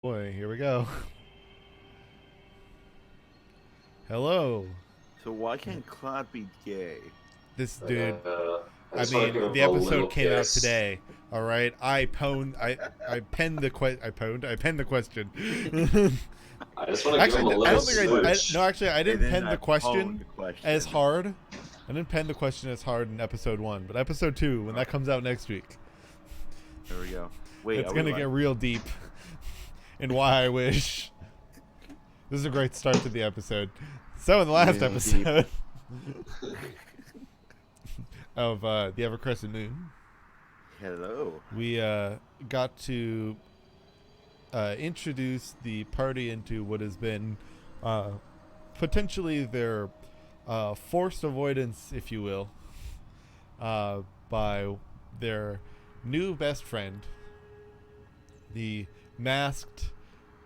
Boy, here we go. Hello. So why can't Claude be gay? This dude, Uh, I I just want to mean, give a the episode little came out kiss. today. All right. I penned the I penned the question. I just want to give him a Actually, I little don't think smooch. no, actually I And didn't then pen I the pwned question the as question. hard. I didn't pen the question as hard in episode 1, but episode 2 when that Okay, comes out next week, there we go. Wait, it's are we going to get live? real deep in why I wish. This is a great start to the episode. So in the last Real deep. episode of the Ever Crescent Moon, Hello. we got to introduce the party into what has been potentially their forced avoidance, if you will, by their new best friend, the masked,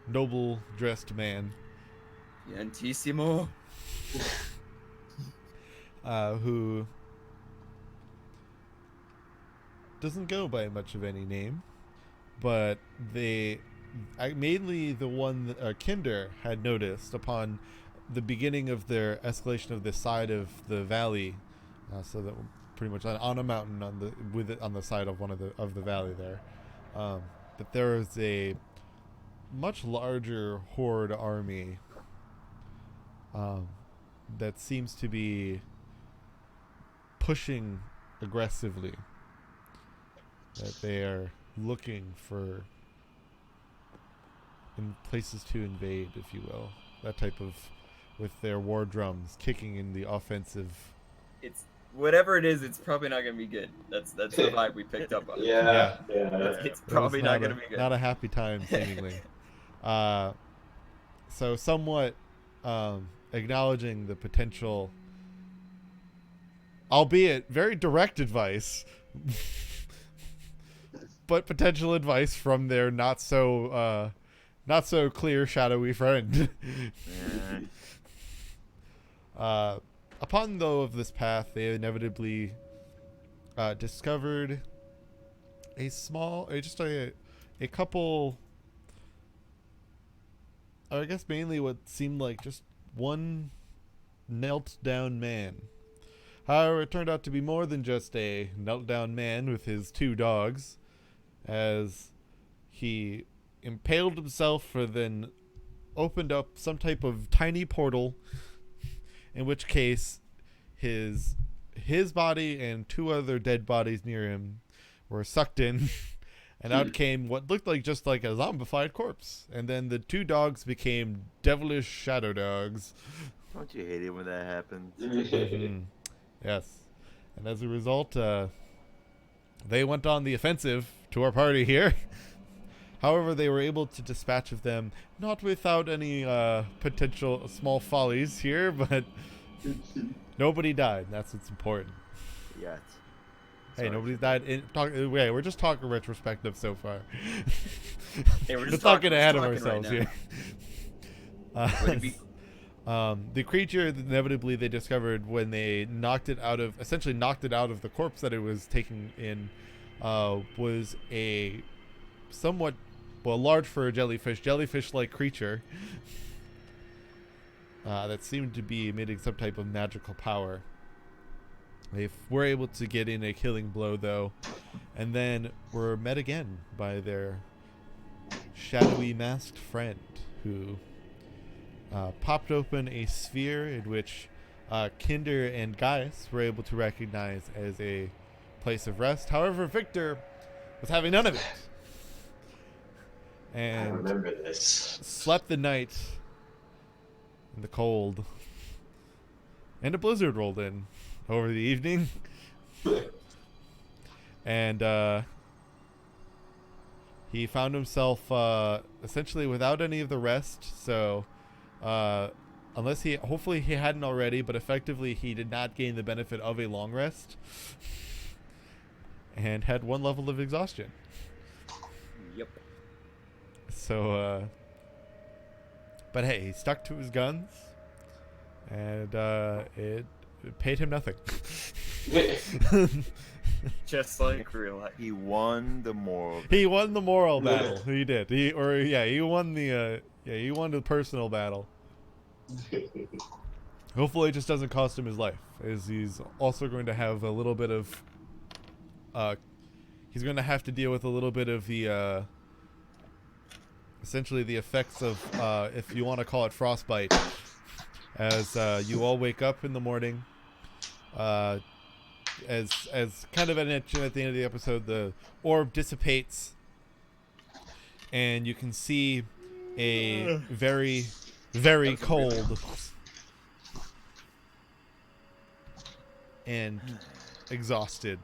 noble dressed man, Piantissimo. who doesn't go by much of any name, but mainly the one that Kinder had noticed upon the beginning of their escalation of this side of the valley, so that we're pretty much on a mountain on the side of one of the valley there. But there is a much larger horde army that seems to be pushing aggressively. That they are looking for in places to invade, if you will. That type of, with their war drums kicking in the offensive. It's whatever it is. It's probably not gonna be good. That's the vibe we picked up on. Yeah. Yeah. It's It was probably not gonna be good. not a happy time, seemingly. So somewhat acknowledging the potential, albeit very direct advice, but potential advice from their not so clear shadowy friend. Upon though of this path, they inevitably discovered a couple. I guess mainly what seemed like just one knelt down man. However, it turned out to be more than just a knelt down man with his two dogs, as he impaled himself and then opened up some type of tiny portal, in which case his body and two other dead bodies near him were sucked in, and out came what looked like just like a zombified corpse. And then the two dogs became devilish shadow dogs. Don't you hate it when that happens? Mm-hmm. Yes. And as a result, they went on the offensive to our party here. However, they were able to dispatch of them, not without any potential small follies here, but nobody died. That's what's important. Yes. Hey, nobody's died. We're just talking retrospective so far. Hey, we're We're just talking talking ahead of right ourselves now. here. The creature that inevitably they discovered when they essentially knocked it out of the corpse that it was taking in, was a somewhat, large for a jellyfish-like creature that seemed to be emitting some type of magical power. They were able to get in a killing blow, though, and then were met again by their shadowy masked friend, who popped open a sphere in which Kinder and Gaius were able to recognize as a place of rest. However, Victor was having none of it, I and remember this. slept the night in the cold, and a blizzard rolled in over the evening. And he found himself essentially without any of the rest. So hopefully he hadn't already, but effectively he did not gain the benefit of a long rest, and had one level of exhaustion. Yep. So but hey, he stuck to his guns, and it paid him nothing. Just like real life. He won the moral. He won the moral battle. He did. He won the personal battle. Hopefully it just doesn't cost him his life, as he's also going to have a little bit of he's going to have to deal with a little bit of the essentially the effects of if you want to call it frostbite, as you all wake up in the morning, as kind of at the end of the episode, the orb dissipates and you can see a very, very cold and exhausted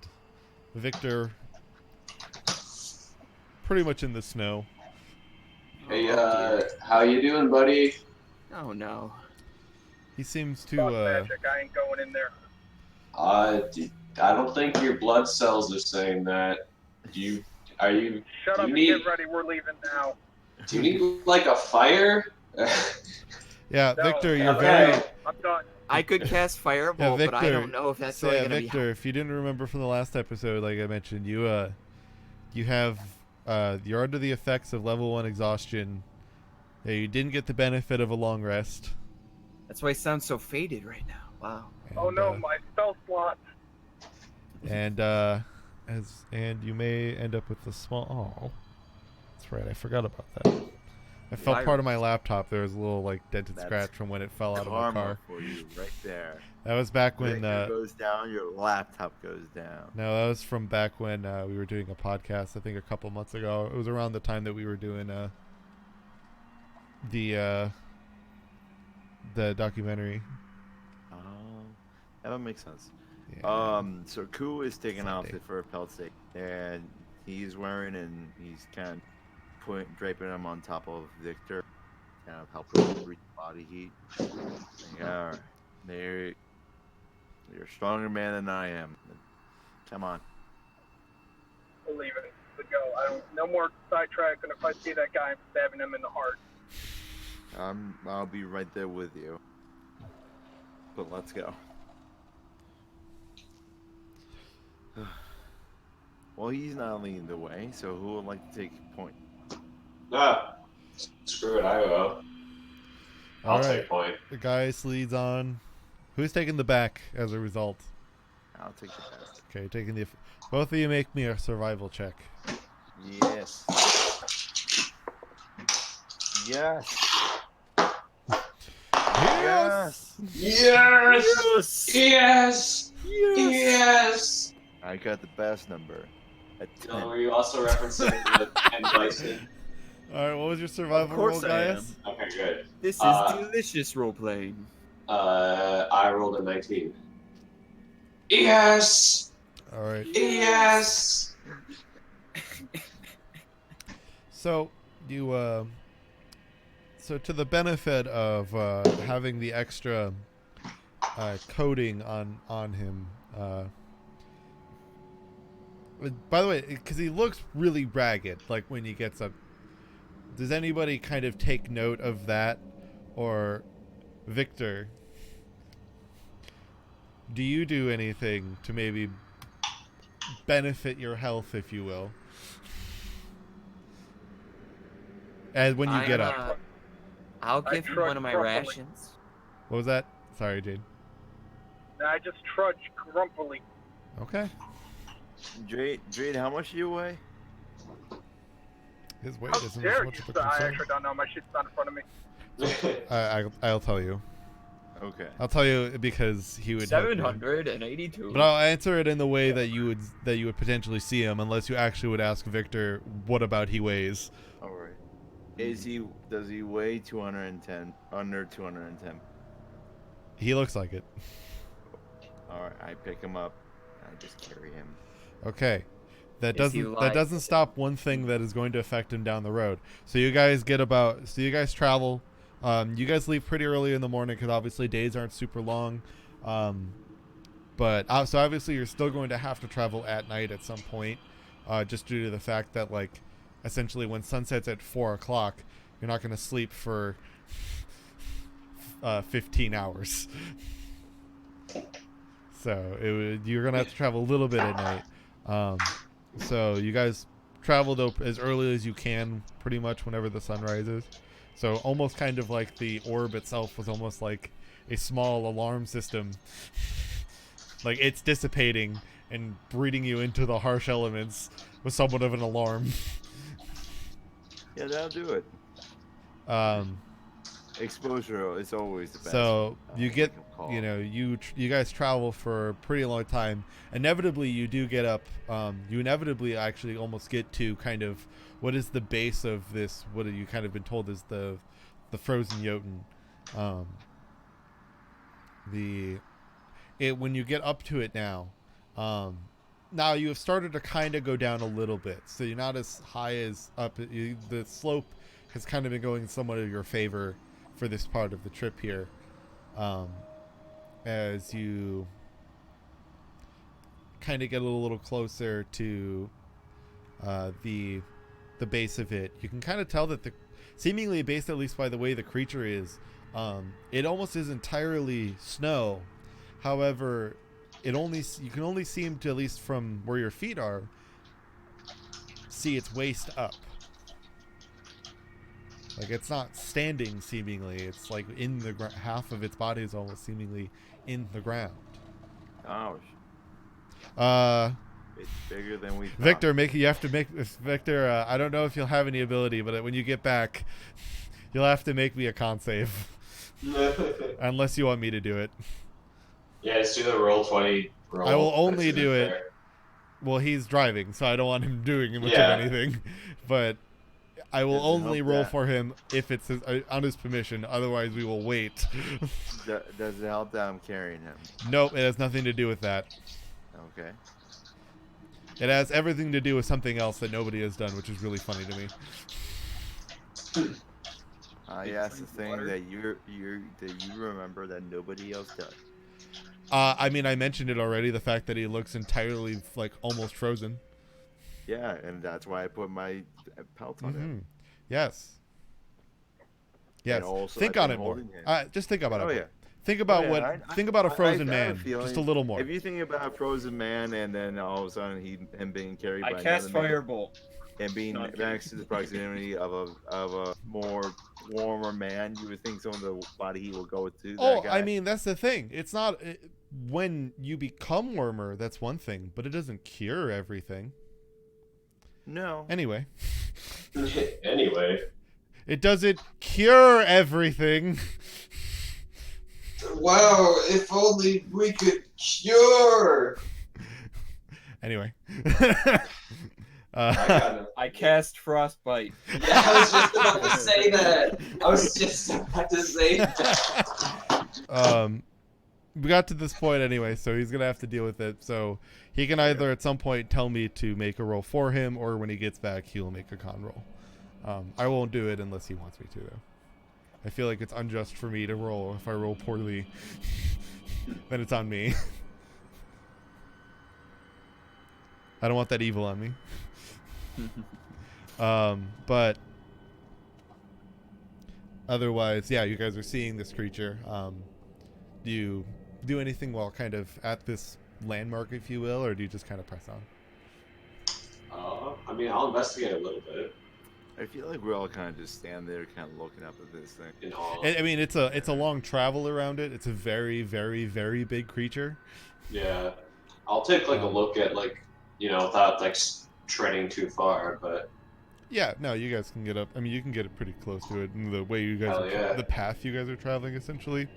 Victor, pretty much in the snow. Hey, how you doing, buddy? Oh no. He seems Fuck to magic, I ain't going in there. I don't think your blood cells are saying that. Are you? Shut do up you and need, get ready, we're leaving now. Do you need like a fire? yeah, No, Victor, you're okay. very I'm done. I could cast Fireball, Victor, but I don't know if that's so, really gonna Victor, be if you didn't remember from the last episode, like I mentioned, you have you're under the effects of level 1 exhaustion. Yeah, you didn't get the benefit of a long rest. That's why it sounds so faded right now. Wow. And, Oh no, my spell slot. and you may end up with a small. Oh, that's right. I forgot about that. I felt part of my laptop. There was a little like dented That's scratch from when it fell out of my Karma car. for you, right there. That was back when. Victor goes down, your laptop goes down. No, that was from back when we were doing a podcast. I think a couple months ago. It was around the time that we were doing the documentary. That would make sense. Yeah. So Ku is taking off Sunday. the fur pelt stick, and he's wearing and he's kind of draping him on top of Victor, kind of helping him breathe body heat. Yeah, you're a stronger man than I am. Come on. Believe it. Let's go. No more sidetracking. If I see that guy, I'm stabbing him in the heart. I'll be right there with you. But let's go. Well, he's not leading the way, so who would like to take point? Nah, screw it, I will. I'll All right. take point. The guy leads on. Who's taking the back as a result? I'll take the best. Okay, taking the. Both of you make me a survival check. Yes. Yes. Yes. Yes! Yes! Yes! I got the best number. At 10. Were you also referencing the Ken Bison? All right, what was your survival course roll, I guys? Okay, good. This is delicious role playing. I rolled a 19. Yes! All right. Yes! So you so to the benefit of having the extra coating on him. By the way, because he looks really ragged, like when he gets up. Does anybody kind of take note of that, or Victor? Do you do anything to maybe benefit your health, if you will? And when you get up. I'll I give him trudge one of my grumpily. rations. What was that? Sorry, Jade. I just trudge grumpily. Okay. Jade, how much do you weigh? His weight How isn't as dare much you? of a I concern. actually don't know. My shit's not in front of me. I'll tell you. Okay. I'll tell you because he would. help you. 782. But I'll answer it in the way that you would potentially see him, unless you actually would ask Victor, "What about he weighs?" All right. Does he weigh 210? Under 210? He looks like it. All right. I pick him up. I just carry him. Okay. That Is he doesn't stop one thing that is going to affect him down the road. So you guys travel. You guys leave pretty early in the morning because obviously days aren't super long. But so obviously you're still going to have to travel at night at some point, just due to the fact that like essentially when sun sets at 4 o'clock, you're not going to sleep for 15 hours. So you're going to have to travel a little bit at night. So you guys traveled up as early as you can, pretty much whenever the sun rises. So almost kind of like the orb itself was almost like a small alarm system. Like it's dissipating and breeding you into the harsh elements with somewhat of an alarm. Yeah, that'll do it. Um, Exposure is always the best. so you get, wake-up call. you know, you guys travel for a pretty long time. Inevitably, you do get up. You inevitably actually almost get to kind of what is the base of this. What you kind of been told is the frozen Jotun. When you get up to it now, now you have started to kind of go down a little bit, so you're not as high as up. The slope has kind of been going somewhat in your favor for this part of the trip here, as you kind of get a little closer to the base of it. You can kind of tell that the seemingly based, at least by the way the creature is, it almost is entirely snow. However, you can only seem to, at least from where your feet are, see its waist up. Like it's not standing seemingly. It's like in the half of its body is almost seemingly in the ground. Ouch. It's bigger than we thought. Victor, Victor, I don't know if you'll have any ability, but when you get back, you'll have to make me a con save. Unless you want me to do it. Yeah, let's do the roll 20. Roll. I will only That's do it. fair. Well, he's driving, so I don't want him doing much Yeah. of anything. But I will Doesn't only help roll that. for him if it's on his permission. Otherwise, we will wait. Does it help that I'm carrying him? Nope, it has nothing to do with that. Okay. It has everything to do with something else that nobody has done, which is really funny to me. Yeah, that's the thing that you remember that nobody else does. I mean, I mentioned it already. The fact that he looks entirely like almost frozen. Yeah, and that's why I put my pelt on him. Yes. Yes. And also Think I've on been it more. holding him. Just think about it. Oh more. yeah. Think about Oh, yeah, think about a frozen I have a man. feeling Just a little more. If you think about a frozen man, and then all of a sudden him being carried by I cast another man, Firebolt. and being No, I'm kidding. next to the proximity of a more warmer man, you would think some of the body heat will go to that Oh, guy. I mean, that's the thing. It's not when you become warmer. That's one thing, but it doesn't cure everything. No. Anyway, Anyway. it doesn't cure everything. Wow, if only we could cure. Anyway. I got him. I cast Frostbite. Yeah, I was just about to say that. I was just about to say that. We got to this point anyway, so he's gonna have to deal with it. So he can either at some point tell me to make a roll for him, or when he gets back, he'll make a con roll. I won't do it unless he wants me to, though. I feel like it's unjust for me to roll. If I roll poorly, then it's on me. I don't want that evil on me. But otherwise, yeah, you guys are seeing this creature. Do you do anything while kind of at this landmark, if you will, or do you just kind of press on? I mean, I'll investigate a little bit. I feel like we're all kind of just stand there, kind of looking up at this thing. In all, I mean, it's a long travel around it. It's a very, very, very big creature. yeah, I'll take like a look at without like treading too far, but Yeah, no, you guys can get up. I mean, you can get it pretty close to it. And the way you guys, Hell yeah. the path you guys are traveling, essentially,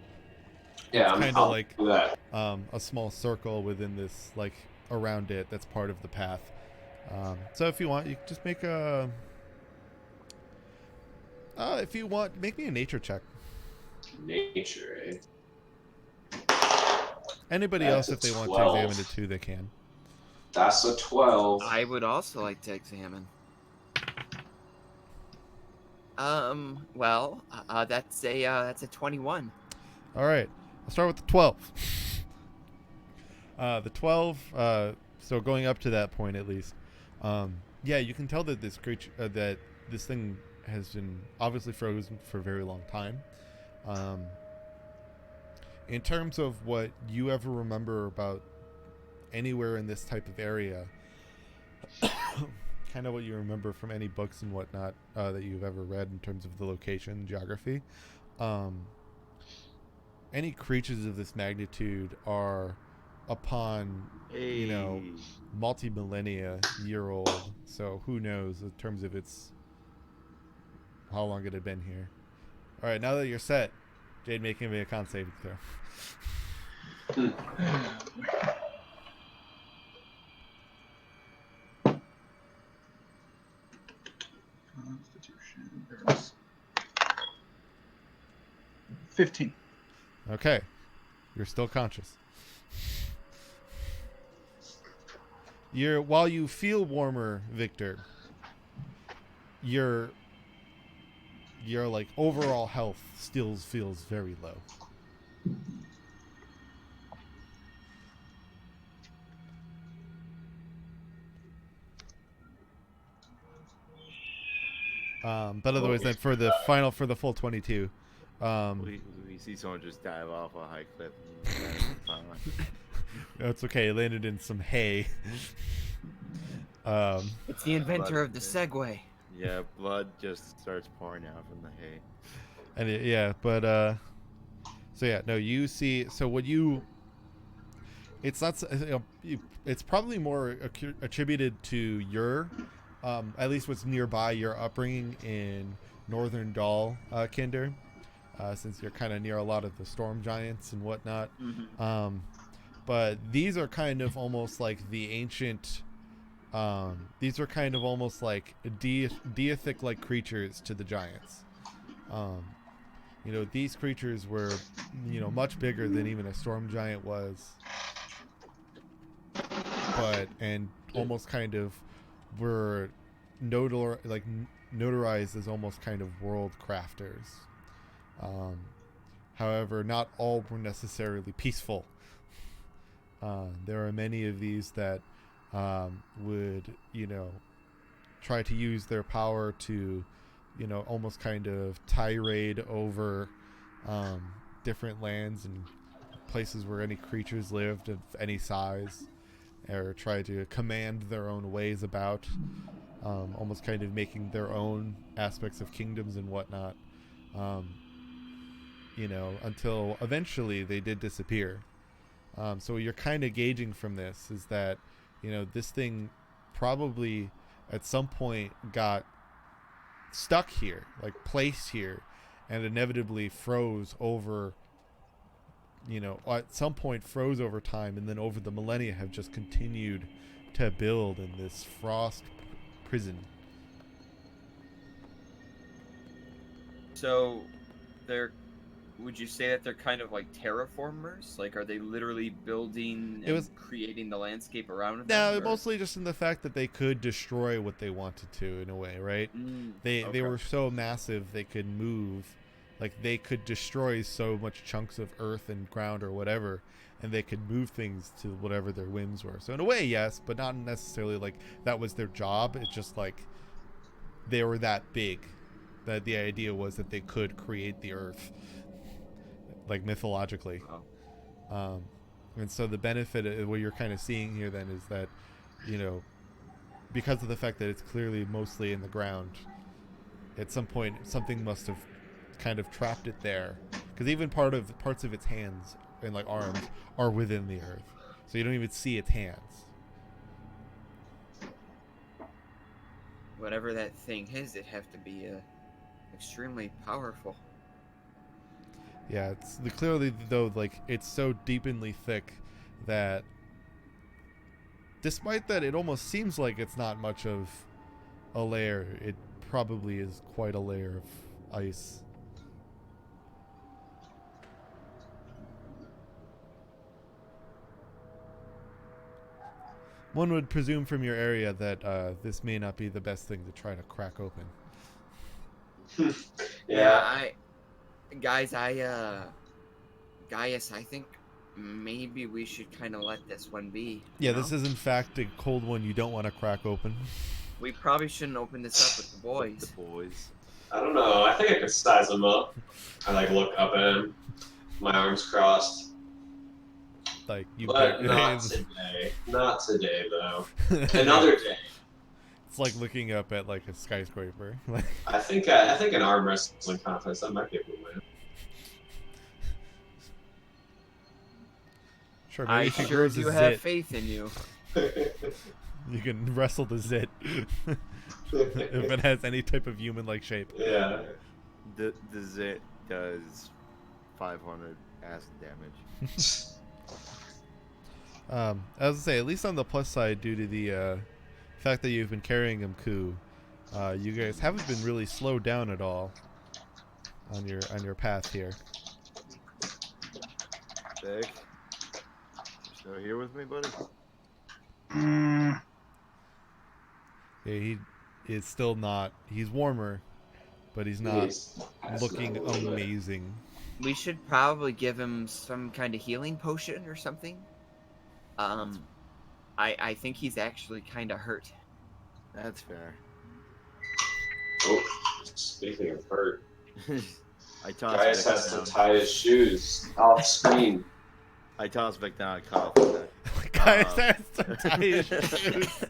yeah, it's kinda I'll like- do that. a small circle within this, like around it. That's part of the path. So if you want, you can just make a. If you want, make me a nature check. Nature, eh? Anybody That's else, if a they want to 12. examine it too, they can. That's a 12. I would also like to examine. Well, that's a 21. All right, I'll start with the 12. The 12. So going up to that point at least. Yeah, you can tell that this creature, that this thing has been obviously frozen for a very long time. In terms of what you ever remember about anywhere in this type of area, kind of what you remember from any books and whatnot that you've ever read in terms of the location, geography. Any creatures of this magnitude are upon, you know, Hey. multi-millennia year old. So who knows in terms of its how long it had been here. All right, now that you're set, Jade, make me a con saving throw. Constitution. There's 15. Okay, you're still conscious. While you feel warmer, Victor, your like overall health still feels very low. But otherwise, then for the full 22, We see someone just dive off a high cliff. And it's okay. It landed in some hay. It's the inventor of the Segway. yeah, blood just starts pouring out from the hay. And so yeah, no, you see. So what you? It's not. It's probably more attributed to your, at least what's nearby your upbringing in northern Dal, Kinder, since you're kind of near a lot of the storm giants and whatnot. Mm-hmm. But these are kind of almost like the ancient. These are kind of almost like deithic like creatures to the giants. You know, these creatures were, you know, much bigger than even a storm giant was. And almost kind of were notarized as almost kind of world crafters. However, not all were necessarily peaceful. There are many of these that would, you know, try to use their power to, you know, almost kind of tirade over different lands and places where any creatures lived of any size, or try to command their own ways about, almost kind of making their own aspects of kingdoms and whatnot, you know, until eventually they did disappear. So what you're kind of gauging from this is that, you know, this thing probably at some point got stuck here, like placed here, and inevitably froze over, you know, at some point froze over time, and then over the millennia have just continued to build in this frost prison. So, would you say that they're kind of like terraformers? Like, are they literally building and creating the landscape around them? No, mostly just in the fact that they could destroy what they wanted to, in a way, right? They were so massive they could move, like they could destroy so much chunks of earth and ground or whatever, and they could move things to whatever their whims were. So in a way, yes, but not necessarily like that was their job. It's just like they were that big that the idea was that they could create the earth, like mythologically. And so the benefit of what you're kind of seeing here then is that, you know, because of the fact that it's clearly mostly in the ground, at some point something must have kind of trapped it there, because even parts of its hands and like arms are within the earth, so you don't even see its hands. Whatever that thing is, it'd have to be extremely powerful. Yeah, it's clearly, though, like it's so deeply thick that despite that it almost seems like it's not much of a layer, it probably is quite a layer of ice. One would presume from your area that this may not be the best thing to try to crack open. Gaius, I think maybe we should kind of let this one be. Yeah, this is in fact a cold one you don't want to crack open. We probably shouldn't open this up with the boys. The boys. I don't know. I think I could size him up. I like look up at him, my arms crossed. Like you, but not today. Not today, though. Another day. It's like looking up at like a skyscraper. I think an arm wrestling contest that might be a good win. Sure, maybe I if he sure grows do a have zit, faith in you. you can wrestle the zit. If it has any type of human-like shape. Yeah. The zit does 500 acid damage. As I say, at least on the plus side, due to the fact that you've been carrying him, Ku, you guys haven't been really slowed down at all on your path here. Vic, you still here with me, buddy? Mm, Yeah, he is still not. He's warmer, but he's not Yes. looking That's not a little bit. amazing. We should probably give him some kind of healing potion or something. I think he's actually kind of hurt. That's fair. Oh, speaking of hurt, I tossed Gaius Vic has to down. tie his shoes off screen. I tossed Vic down a cuff. And Guys, Um, that's some tight shoes.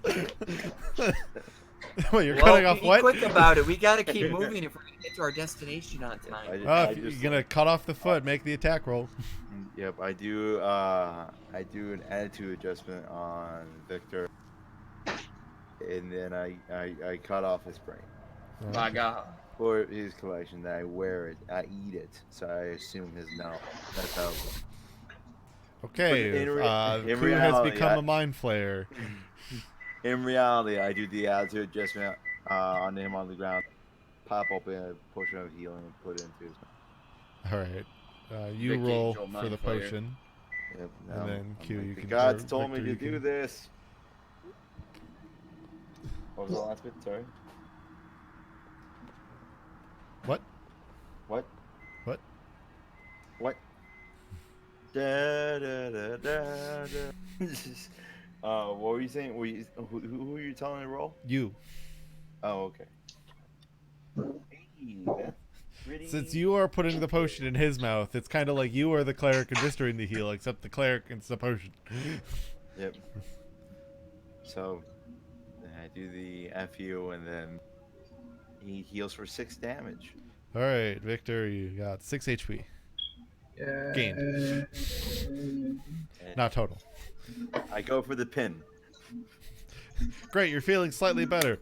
Wait, you're Well, cutting off be what? quick about it. We gotta keep moving if we're gonna get to our destination on time. If you're gonna cut off the foot, make the attack roll. Yep, I do an attitude adjustment on Victor, and then I cut off his brain My God. for his collection. Then I wear it, I eat it, so I assume his no. That's how. Okay, in Ku has reality, become a mind flayer. In reality, I do the attitude adjustment on him on the ground, pop open a potion of healing, and put it into his mouth. All right, you Vic roll Angel, for mind the flayer. potion. Yep, And then, Q, you the can- gods or told me Victor, to you do can- this. What was the last bit? Sorry. What? What? What? What? Da, da, da, da, da. What were you saying? Who were you telling to roll? You. Oh, okay. Hey, that's pretty... Since you are putting the potion in his mouth, it's kind of like you are the cleric administering the heal, except the cleric gets the potion. Yep. So, I do the FU, and then he heals for 6 damage. All right, Victor, you got 6 HP. Gained. And Not total. I go for the pin. Great, you're feeling slightly better.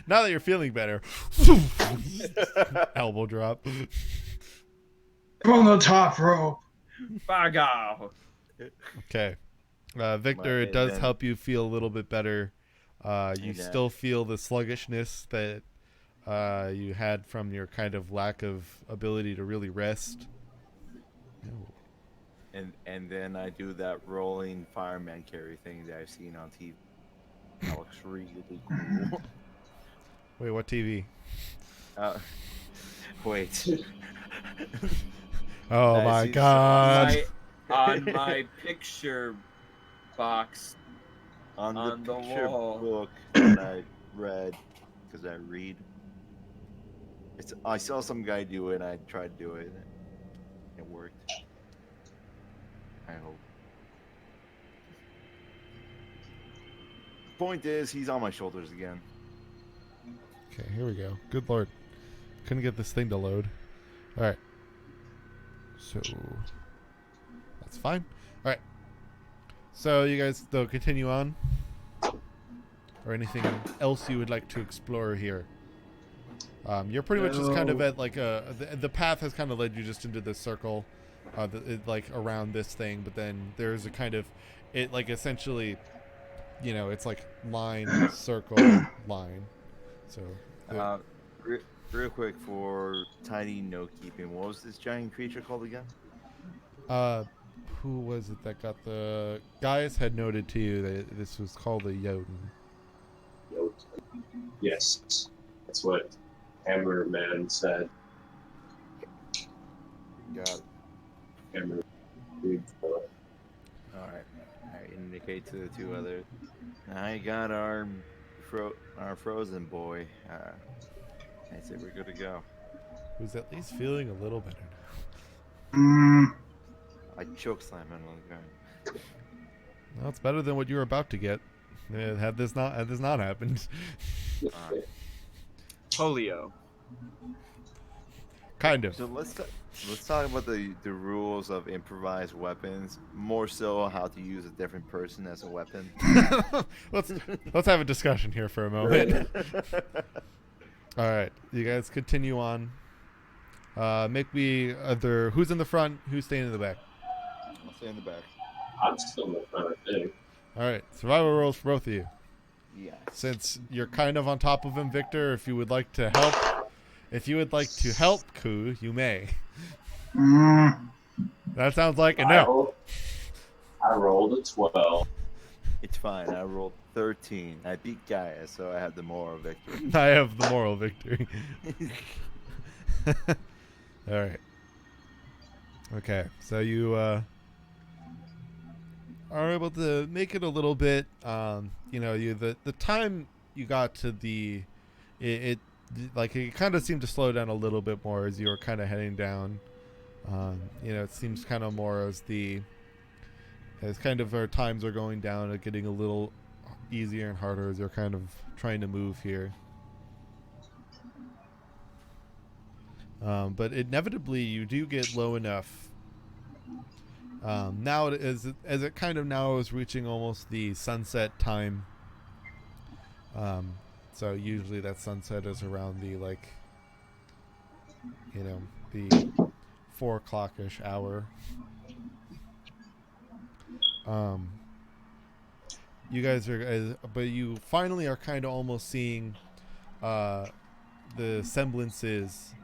Now that you're feeling better, elbow drop. on the top rope. By God. Okay, Victor, it does then- help you feel a little bit better. You And, still feel the sluggishness that you had from your kind of lack of ability to really rest. And then I do that rolling fireman carry thing that I've seen on TV. That looks really cool. Wait, what TV? Wait. Oh Nice, my he's- god! On my picture box. On On the the picture wall. book that I read, because I read. I saw some guy do it, and I tried to do it. It worked. I hope. Point is, he's on my shoulders again. Okay, here we go. Good lord. Couldn't get this thing to load. Alright. So, that's fine. Alright. So, you guys, though, continue on? Or anything else you would like to explore here? You're pretty much just kind of at, like, the path has kind of led you just into this circle, like, around this thing, but then there's a kind of, it, like, essentially, you know, it's like line, circle, line. So, Real quick for tiny note keeping, what was this giant creature called again? who was it that got the... Gaius had noted to you that this was called a Jotun. Yes, that's what Hammerman said. Got it. Hammer. Alright. I indicate to the two others. I got our frozen boy. I say we're good to go. Who's at least feeling a little better now. Mm, I choke slam him on the ground. Well, it's better than what you were about to get. Had this not happened. Polio. Kind of. So let's talk about the rules of improvised weapons. More so, how to use a different person as a weapon. let's have a discussion here for a moment. All right, you guys continue on. Make me either who's in the front, who's staying in the back. I'll stay in the back. I'm still in the front, I think. All right, survival rolls for both of you. Yes. Since you're kind of on top of him, Victor, if you would like to help Ku, you may. That sounds like a no. I rolled a 12. It's fine. I rolled 13. I beat Gaia, so I have the moral victory. I have the moral victory. All right. Okay, so you are able to make it a little bit. The time you got to it kind of seemed to slow down a little bit more as you were kind of heading down. It seems kind of more as kind of our times are going down, and getting a little easier and harder as you're kind of trying to move here. But inevitably, you do get low enough. Now, as it kind of now is reaching almost the sunset time. So usually that sunset is around the the 4 o'clock-ish hour. You guys but you finally are kind of almost seeing the semblances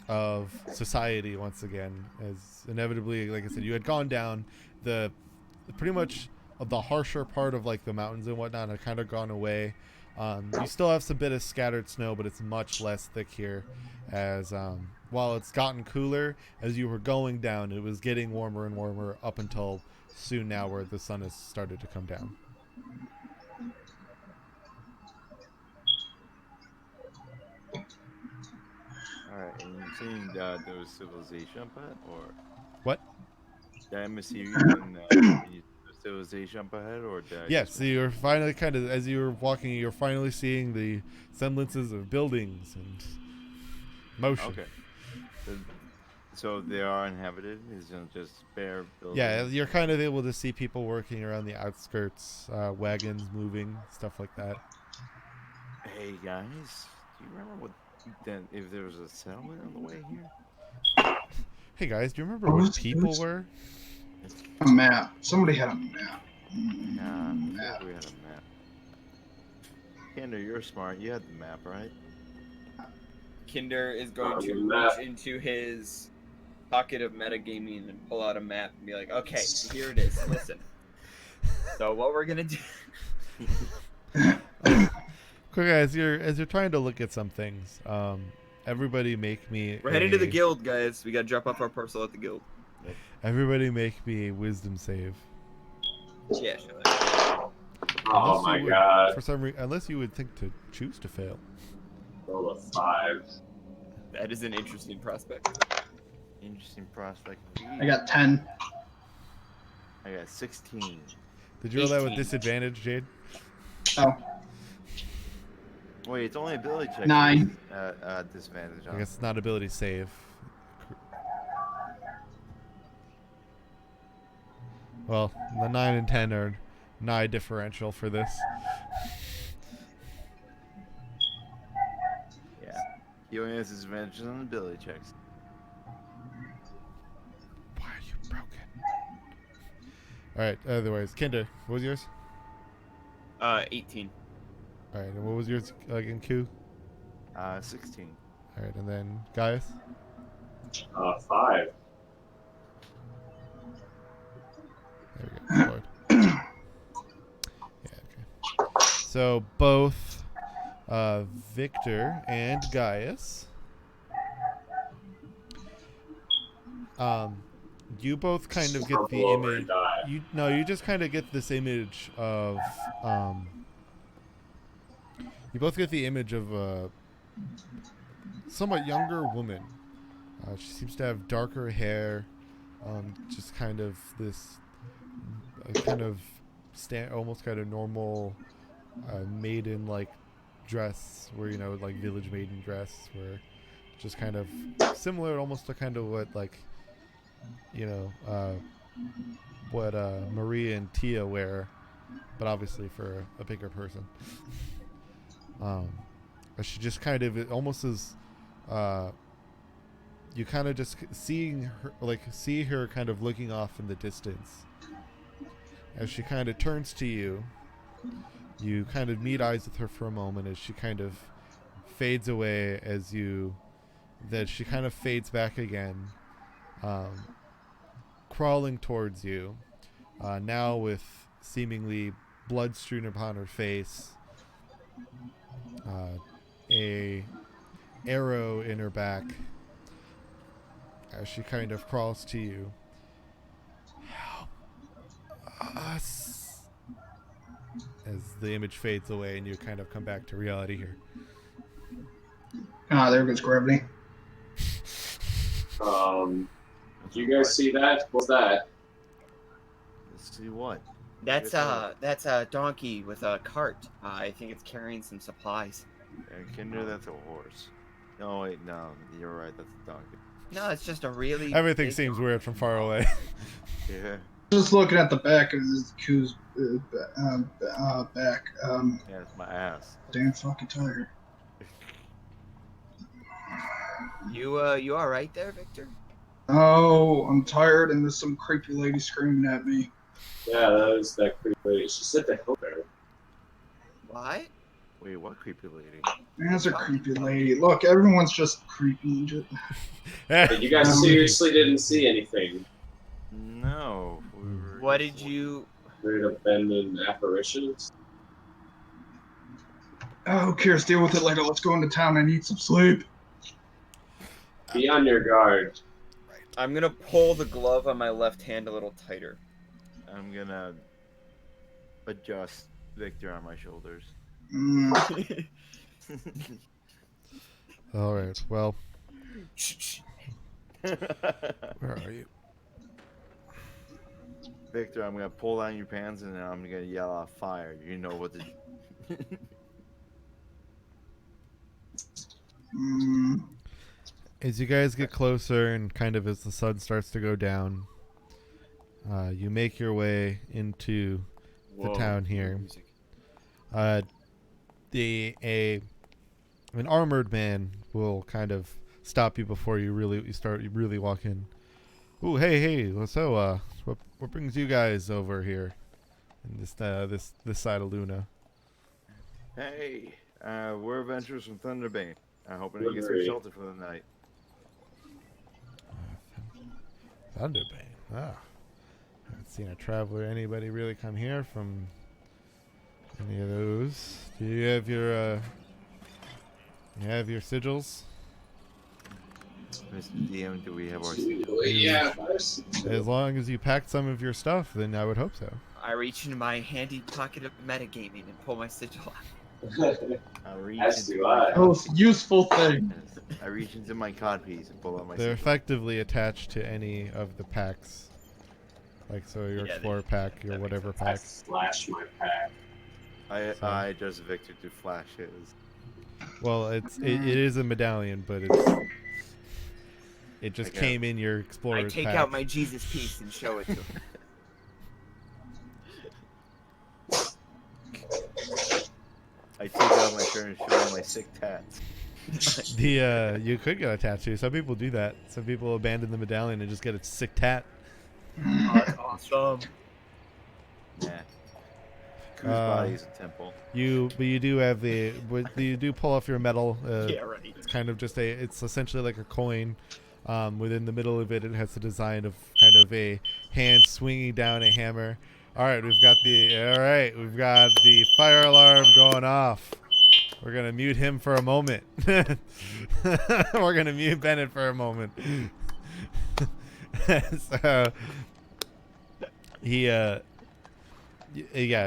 of society once again, as inevitably, like I said, you had gone down pretty much of the harsher part of the mountains and whatnot had kind of gone away. You still have some bit of scattered snow, but it's much less thick here, as while it's gotten cooler as you were going down, it was getting warmer and warmer up until soon now, where the sun has started to come down. Alright, and you're seeing those civilization up ahead, or What? did I miss you when civilization up ahead, or did I Yes, just- so you're finally as you were walking, you're finally seeing the semblances of buildings and motion. Okay. So they are inhabited? It's just bare buildings? Yeah, you're kind of able to see people working around the outskirts, wagons moving, stuff like that. Hey guys, do you remember if there was a settlement on the way here? Hey guys, do you remember what people were? A map. Somebody had a map. Nah, I Map. think we had a map. Kinder, you're smart. You had the map, right? Kinder is going to Map. reach into his pocket of metagaming and pull out a map and be like, okay, here it is. Listen. So what we're gonna do? Quick, as you're trying to look at some things, everybody make me. We're heading to the guild, guys. We gotta drop off our parcel at the guild. Everybody make me a wisdom save. Yeah. Sure. Oh Unless my you would- god. For some reason, unless you would think to choose to fail. Roll a 5. That is an interesting prospect. Interesting prospect. I got 10. I got 16. Did you roll that with 18. disadvantage, Jade? Oh, Wait, it's only ability check. 9. Disadvantage. I guess it's not ability save. Well, the 9 and 10 are nigh differential for this. Yeah. He only has disadvantages on ability checks. Why are you broken? Alright, otherwise, Kinder, what was yours? 18. Alright, and what was yours again, Q? 16. Alright, and then Gaius? 5. There we go. Lord. Yeah, okay. So both Victor and Gaius, you both kind of get the Crumple over image. and die. You just kind of get this image of you both get the image of a somewhat younger woman. She seems to have darker hair, just kind of this kind of almost kind of normal maiden like dress, where like village maiden dress, where just kind of similar almost to kind of what like what Maria and Tia wear, but obviously for a bigger person. She just kind of, it almost as you kind of just see her kind of looking off in the distance. As she kind of turns to you, you kind of meet eyes with her for a moment as she kind of fades away that she kind of fades back again, crawling towards you, now with seemingly blood strewn upon her face, a arrow in her back, as she kind of crawls to you. Help us. As the image fades away and you kind of come back to reality here. Ah, there goes gravity. Did you guys see that? What's that? Let's see what. That's a donkey with a cart. I think it's carrying some supplies. Kinder, that's a horse. No, wait, no, you're right. That's a donkey. No, it's just a really. Everything big seems donkey. weird from far away. Yeah. Just looking at the back of the Q's back. Yeah, it's my ass. Damn fucking tired. You all right there, Victor? Oh, I'm tired, and there's some creepy lady screaming at me. Yeah, that was that creepy lady. She said to help her. What? Wait, what creepy lady? That's a creepy lady. Look, everyone's just creepy. But you guys seriously didn't see anything. No. We were What did you? Weird abandoned apparitions. Oh, who cares? Deal with it later. Let's go into town. I need some sleep. Be on your guard. I'm gonna pull the glove on my left hand a little tighter. I'm gonna adjust Victor on my shoulders. All right. Well, where are you? Victor, I'm gonna pull down your pants and then I'm gonna yell out fire. You know what to do. As you guys get closer and kind of as the sun starts to go down, you make your way into the town here. An armored man will kind of stop you before you really walk in. Ooh, hey! So, what brings you guys over here in this side of Luna? Hey, we're adventurers from Thunderbane. I'm hoping to get some shelter for the night. Thunderbane. Ah, haven't seen a traveler. Anybody really come here from any of those? Do you have your sigils? Mr. DM, do we have our sigils? Yeah. As long as you packed some of your stuff, then I would hope so. I reach into my handy pocket of metagaming and pull my sigil out. I reach As into do my I. Most useful thing. I reach into my codpiece and pull out my They're sigil. effectively attached to any of the packs. Like, so your Yeah, Explorer pack, your that whatever I pack. slash my pack. I adjust Victor to flash his. Well, it is a medallion, but it just Okay. came in your I Explorer's take pack. out my Jesus piece and show it to him. I take out my shirt and show him my sick tats. You could get a tattoo. Some people do that. Some people abandon the medallion and just get a sick tat. That's awesome. Yeah. Whose body is a temple? But you do have you do pull off your medal. Yeah, right. It's kind of just it's essentially like a coin. Within the middle of it, it has the design of kind of a hand swinging down a hammer. All right, we've got the fire alarm going off. We're gonna mute him for a moment. We're gonna mute Bennett for a moment. So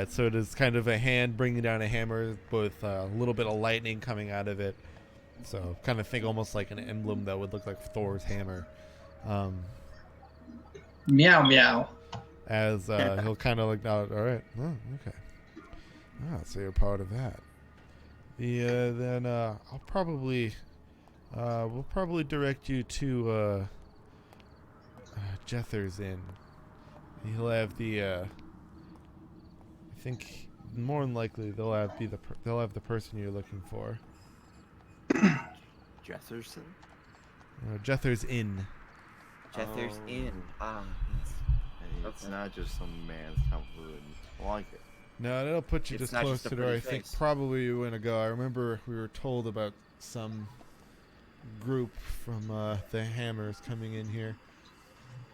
so it is kind of a hand bringing down a hammer with a little bit of lightning coming out of it. So kind of think almost like an emblem that would look like Thor's hammer. Meow meow. as he'll kind of like nod. All right. Oh, okay. So you're part of that. Then I'll probably we'll probably direct you to Jether's Inn. He'll have the I think more than likely they'll have the person you're looking for. Jefferson? Jether's Inn. Jether's Oh. in. Ah. Hey, it's Okay. not just some man's food. I like it. No, that'll put you It's just not close just a to where I pretty think face. probably you want to go. I remember we were told about some group from the Hammers coming in here.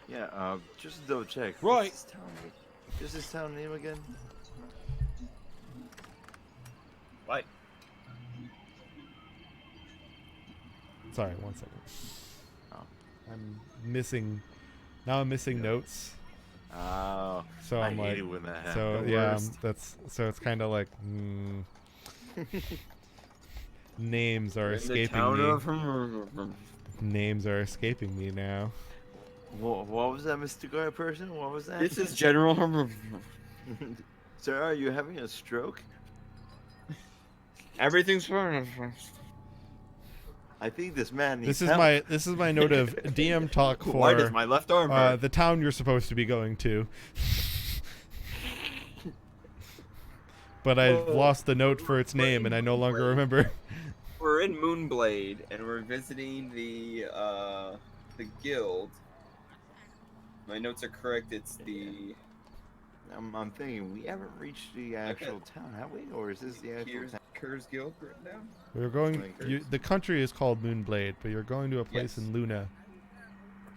Yeah, just double check. Right. Just his town name again? What? Sorry, 1 second. Oh. I'm missing notes. Oh. So I I'm hate like, it when that happens. so The yeah, worst. it's kind of like names are escaping me. Names are escaping me now. What was that, Mr. Guy person? What was that? This is General. Sir, are you having a stroke? Everything's fine. I think this man needs This is help. my note of DM talk for Why does my left arm hurt? the town you're supposed to be going to. But I've lost the note for its name, and I no longer remember. We're in Moonblade, and we're visiting the guild. My notes are correct. It's the I'm thinking we haven't reached the actual town, have we? Or is this the actual town? Kerr's Guild written down. We're going. Like The country is called Moonblade, but you're going to a place Yes. in Luna.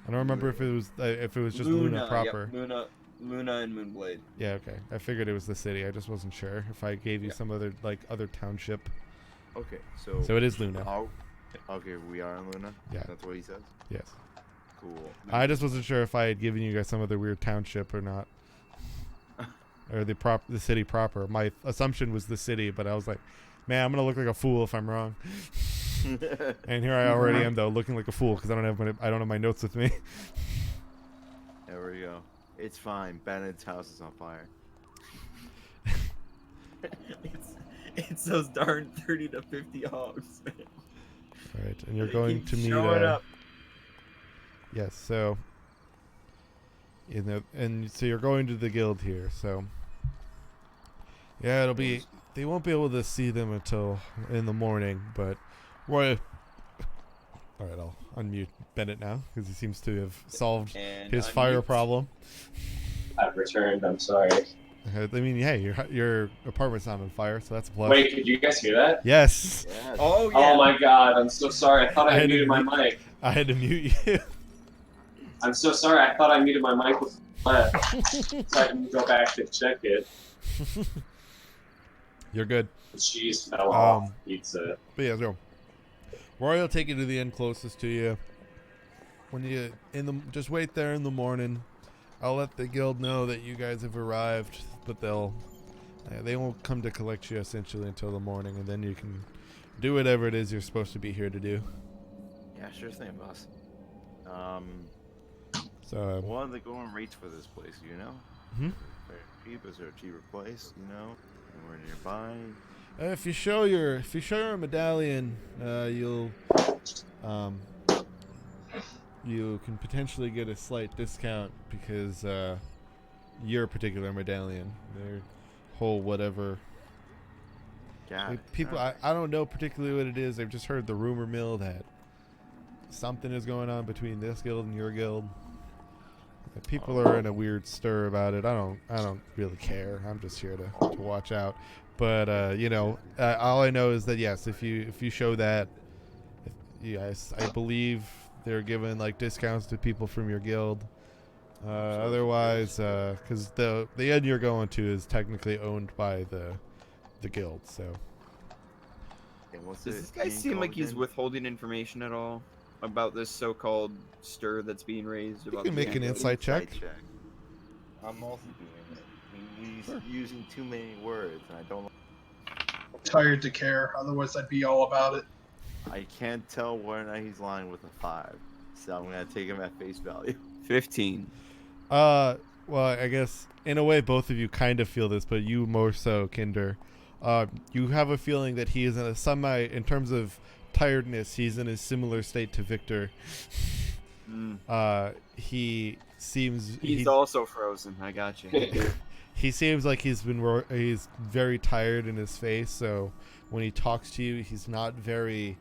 I don't remember if it was just Luna proper. Yep, Luna and Moonblade. Yeah, okay. I figured it was the city. I just wasn't sure if I gave you Yeah. some other other township. Okay, so. So it is Luna. Okay, we are in Luna? Yeah. That's what he says? Yes. Cool. I just wasn't sure if I had given you guys some other weird township or not. Or the city proper. My assumption was the city, but I was like, man, I'm gonna look like a fool if I'm wrong. And here I already am though, looking like a fool because I don't have my notes with me. There we go. It's fine. Bennett's house is on fire. it's those darn 30 to 50 hogs. All right, and you're going to meet. Showing up. Yes, so. And so you're going to the guild here, so. Yeah, it'll be. They won't be able to see them until in the morning, but. Roy. All right, I'll unmute Bennett now because he seems to have solved And his fire unmute. problem. I've returned. I'm sorry. I mean, hey, your apartment's not on fire, so that's a plus. Wait, could you guys hear that? Yes, Yes. Oh yeah. Oh my god, I'm so sorry. I thought I I had to muted my mute- mic. I had to mute you. I'm so sorry. I thought I muted my mic with left, so I can go back and check it. You're good. The cheese fell off. Um, Pizza. But yeah, so Rory will take you to the inn closest to you. When you just wait there in the morning. I'll let the guild know that you guys have arrived, but they won't come to collect you essentially until the morning, and then you can do whatever it is you're supposed to be here to do. Yeah, sure thing, boss. So What are the going rates for this place, you know? Hmm? Very cheap? Is there a cheaper place, you know? Anywhere nearby? if you show your medallion, you can potentially get a slight discount because your particular medallion, their whole whatever. Yeah. People, I don't know particularly what it is. I've just heard the rumor mill that something is going on between this guild and your guild. People are in a weird stir about it. I don't really care. I'm just here to watch out. But all I know is that yes, if you show that, yes, I believe they're giving like discounts to people from your guild. Otherwise, because the inn you're going to is technically owned by the guild, so. Yeah, what's Does it this guy being seem like called he's again? withholding information at all about this so-called stir that's being raised? You About can the make an guild? insight check. I'm also doing it. He's using too many words, and I don't. Tired to care. Otherwise, I'd be all about it. I can't tell whether or not he's lying with a 5, so I'm gonna take him at face value. 15. well, I guess in a way both of you kind of feel this, but you more so, Kinder. You have a feeling that he is in a in terms of tiredness, he's in a similar state to Victor. He seems He's also frozen. I got you. he seems like he's very tired in his face. So when he talks to you, he's not very,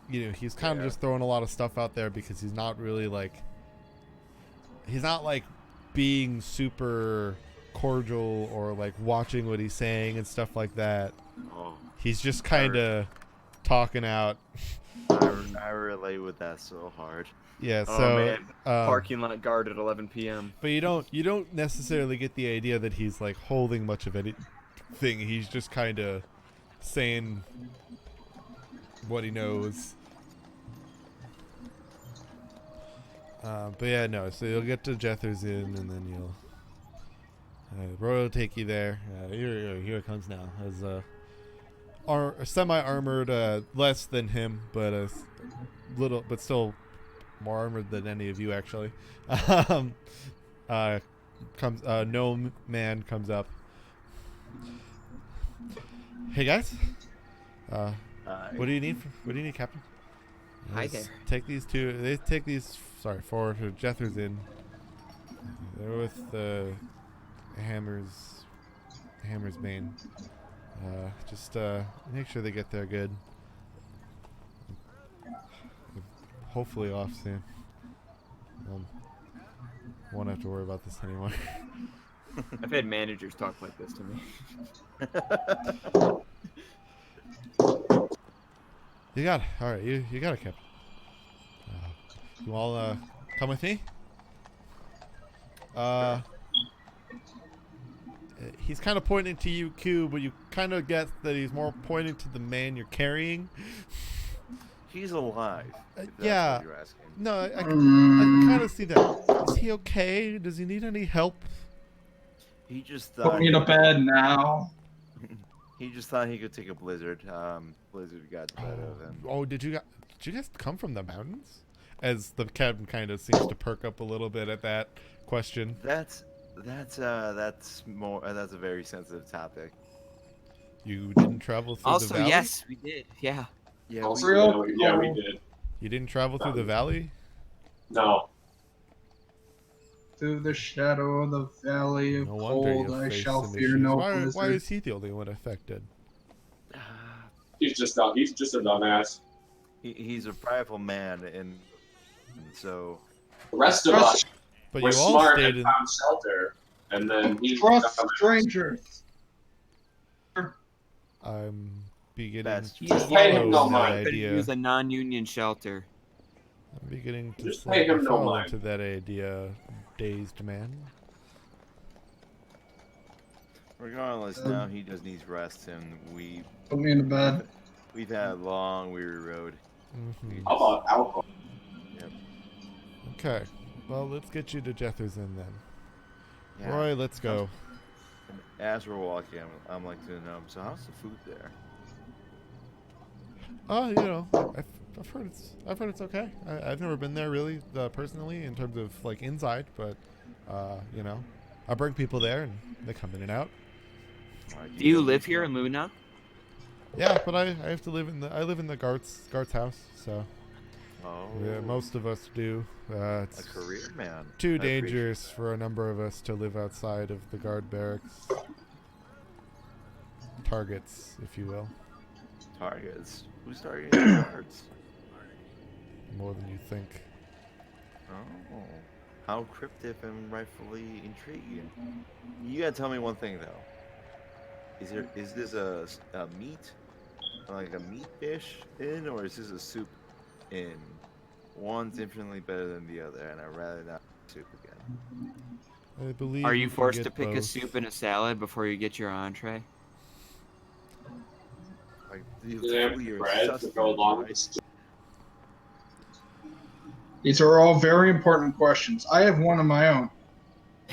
he's kind of just throwing a lot of stuff out there because he's not really he's not being super cordial or watching what he's saying and stuff like that. Oh, He's just kind of talking out. I relate with that so hard. Yeah, Oh, so man. Parking lot guard at 11 p.m. but you don't necessarily get the idea that he's holding much of anything. He's just kind of saying what he knows. But yeah, no. So you'll get to Jether's Inn, and then you'll Roy will take you there. Here it comes now. As semi-armored, less than him, but a little, but still more armored than any of you actually. Comes gnome man comes up. Hey guys, what do you need? What do you need, Captain? Hi there. Take these two. They take these. Sorry, forward to Jether's Inn. They're with the Hammer's Bane. Just make sure they get there good. Hopefully off soon. Won't have to worry about this anymore. I've had managers talk like this to me. You got it. All right, you got it, Captain. You all come with me? He's kind of pointing to you, Q, but you kind of get that he's more pointing to the man you're carrying. He's alive. If that's yeah. what you're asking. No, I kind of see that. Is he okay? Does he need any help? He just Put thought me to bed now. he just thought he could take a blizzard. Blizzard got the better of him. Oh, did you guys come from the mountains? As the captain kind of seems to perk up a little bit at that question. That's more. That's a very sensitive topic. You didn't travel through the Also, valley? yes, we did. Yeah. Yeah, Also, Real yeah, we cool. did. You didn't travel through the valley? No. Through the shadow of the valley of No wonder cold, you I face shall some fear issues. no Why blizzard. is he the only one affected? He's just a dumbass. he's a prideful man, and so The rest of us But were you all smart stayed and in. found shelter, and then he's Trust dumbass. strangers. I'm beginning That's to Just pay him no follow that mind. idea. Use a non-union shelter. I'm beginning to Just pay him slowly no fall mind. into that idea, dazed man. regardless, now he just needs rest, and Put me in bed. we've had a long, weary road. Mm-hmm. How about alcohol? Okay, well, let's get you to Jether's Inn then. Yeah. Roy, let's go. And as we're walking, I'm like to know. So how's the food there? I've heard it's okay. I've never been there really, personally, in terms of inside, but I bring people there and they come in and out. Do you live here in Luna? Yeah, but I have to live in the guard's house, so Oh, yeah, most of us do. It's a career man. too I appreciate dangerous for a number of us to live outside of the guard barracks. Targets, if you will, targets. Who's targeting the guards? more than you think. Oh, how cryptic and rightfully intriguing. You gotta tell me one thing though. Is this a meat, like a meat dish inn, or is this a soup inn? One's infinitely better than the other, and I'd rather not soup again. I believe. Are you can forced get to pick a both. soup and a salad before you get your entree? Like Do they have your bread to go sustenance, along right? with the These are all very important questions. I have one of my own.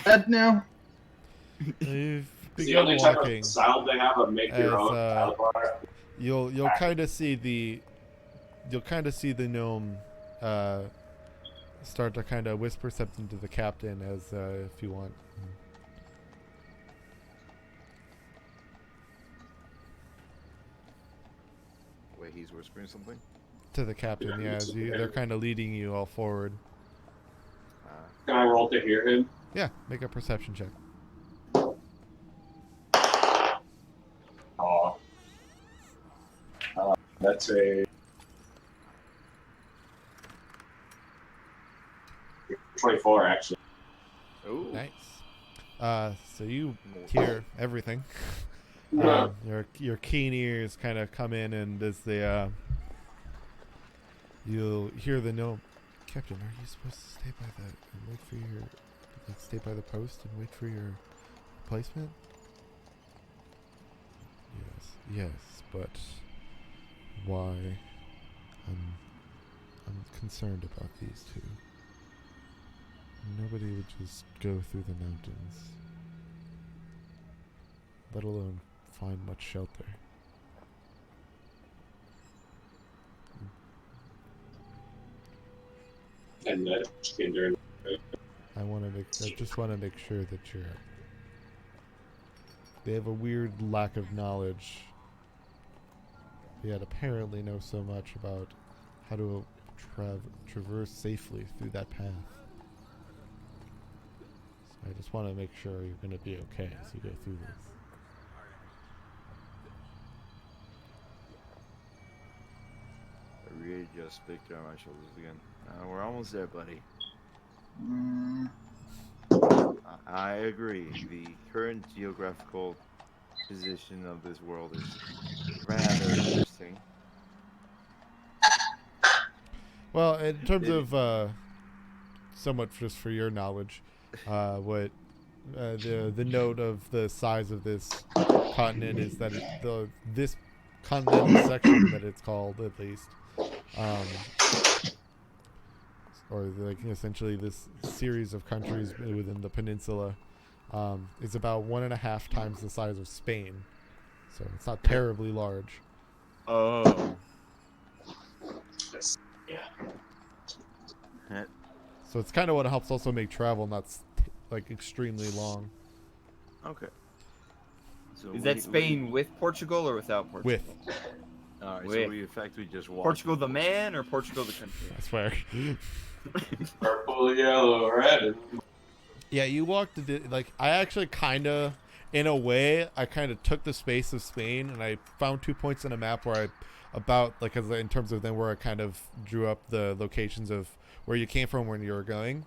Bed now? You've the begun only type walking. of salad they have a make your as, own salad bar. You'll kind of see the gnome start to kind of whisper something to the captain as if you want. Wait, he's whispering something? To the captain, yeah. As they're kind of leading you all forward. Can I roll to hear him? Yeah, make a perception check. Oh. That's a 24, actually. Ooh. Nice. So you hear everything. Your keen ears kind of come in, and as they you'll hear the note. Captain, are you supposed to stay by the and wait for your stay by the post and wait for your replacement? Yes, but why? I'm concerned about these two. Nobody would just go through the mountains, let alone find much shelter. And that during. I just want to make sure that you're. They have a weird lack of knowledge, yet apparently know so much about how to traverse safely through that path. So I just want to make sure you're going to be okay as you go through this. I really just picked her on my shoulders again. We're almost there, buddy. I agree. The current geographical position of this world is rather interesting. Well, in terms of somewhat just for your knowledge, what the note of the size of this continent is that this continental section that it's called, at least, or like essentially this series of countries within the peninsula, is about 1.5 times the size of Spain, so it's not terribly large. Oh. Yeah. So it's kind of what helps also make travel not like extremely long. Okay. So Is that Spain with Portugal or without Portugal? With, Alright, With. so we effectively just walked. Portugal the man or Portugal the country? I swear. Purple, yellow, red. Yeah, you walked like I actually kind of, in a way, I kind of took the space of Spain and I found 2 points on a map where in terms of then where I kind of drew up the locations of where you came from when you were going,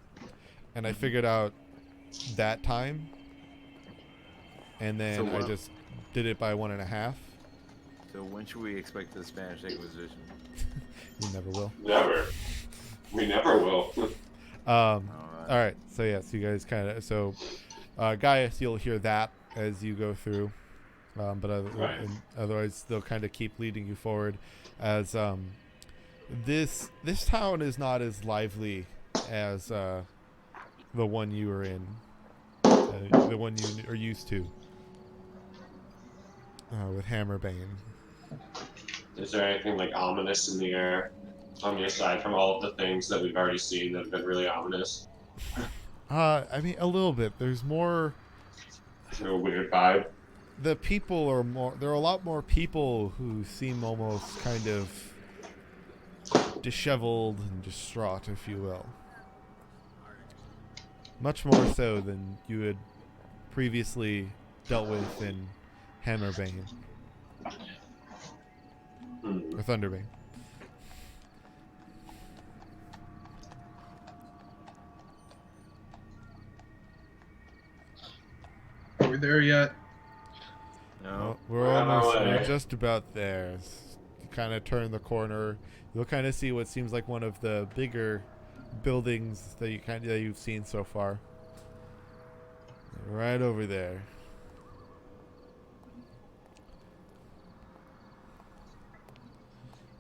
and I figured out that time, and then So, I just did it by 1.5. So when should we expect the Spanish Inquisition? You never will. Never. We never will. All right. So yes, you guys kind of Gaius, you'll hear that as you go through, but otherwise they'll kind of keep leading you forward, as this town is not as lively as the one you were in, the one you are used to, with Hammerbane. Is there anything like ominous in the air? I mean, aside from all of the things that we've already seen that have been really ominous. I mean, a little bit. There's more. Is there a weird vibe? The people are more. There are a lot more people who seem almost kind of disheveled and distraught, if you will. Much more so than you had previously dealt with in Hammerbane or Thunderbane. Are we there yet? No. Well, we're just about there. You kind of turn the corner. You'll kind of see what seems like one of the bigger buildings that you've seen so far. Right over there.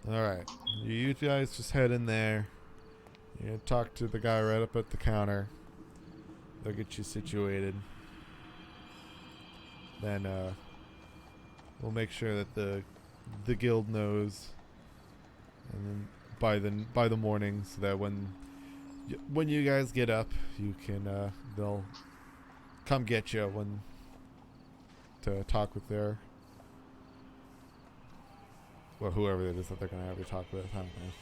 All right, you guys just head in there. You're gonna talk to the guy right up at the counter. They'll get you situated. Then we'll make sure that the guild knows, and then by the morning, so that when when you guys get up, you can they'll come get you when to talk with their whoever it is that they're gonna have you talk with. I don't know.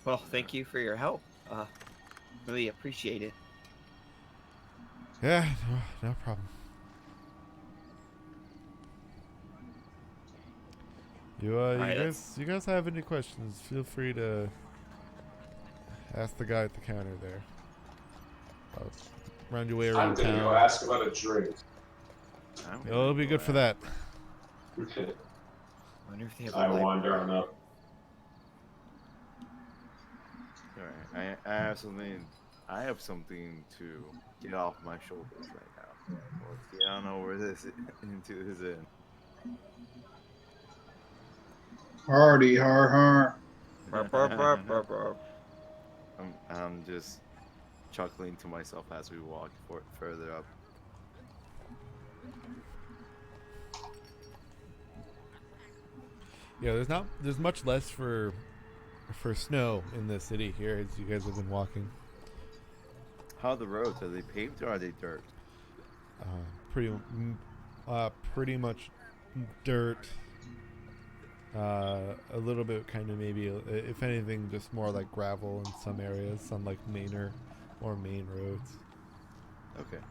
Well, thank you for your help. Really appreciate it. Yeah, no problem. Alright, You guys have any questions? Feel free to ask the guy at the counter there. I'll round your way I'm around gonna town. go ask about a drink. It'll be good for that. I wonder if they have a I library. wander on up. Alright, I have something to get off my shoulders right now. Let's get on over this into this inn. Hardy, har har. Burp, burp, burp, burp, burp. I'm just chuckling to myself as we walk further up. Yeah, there's much less for snow in the city here as you guys have been walking. How are the roads? Are they paved or are they dirt? Pretty much dirt. A little bit kind of maybe, if anything, just more like gravel in some areas, on like main roads. Okay.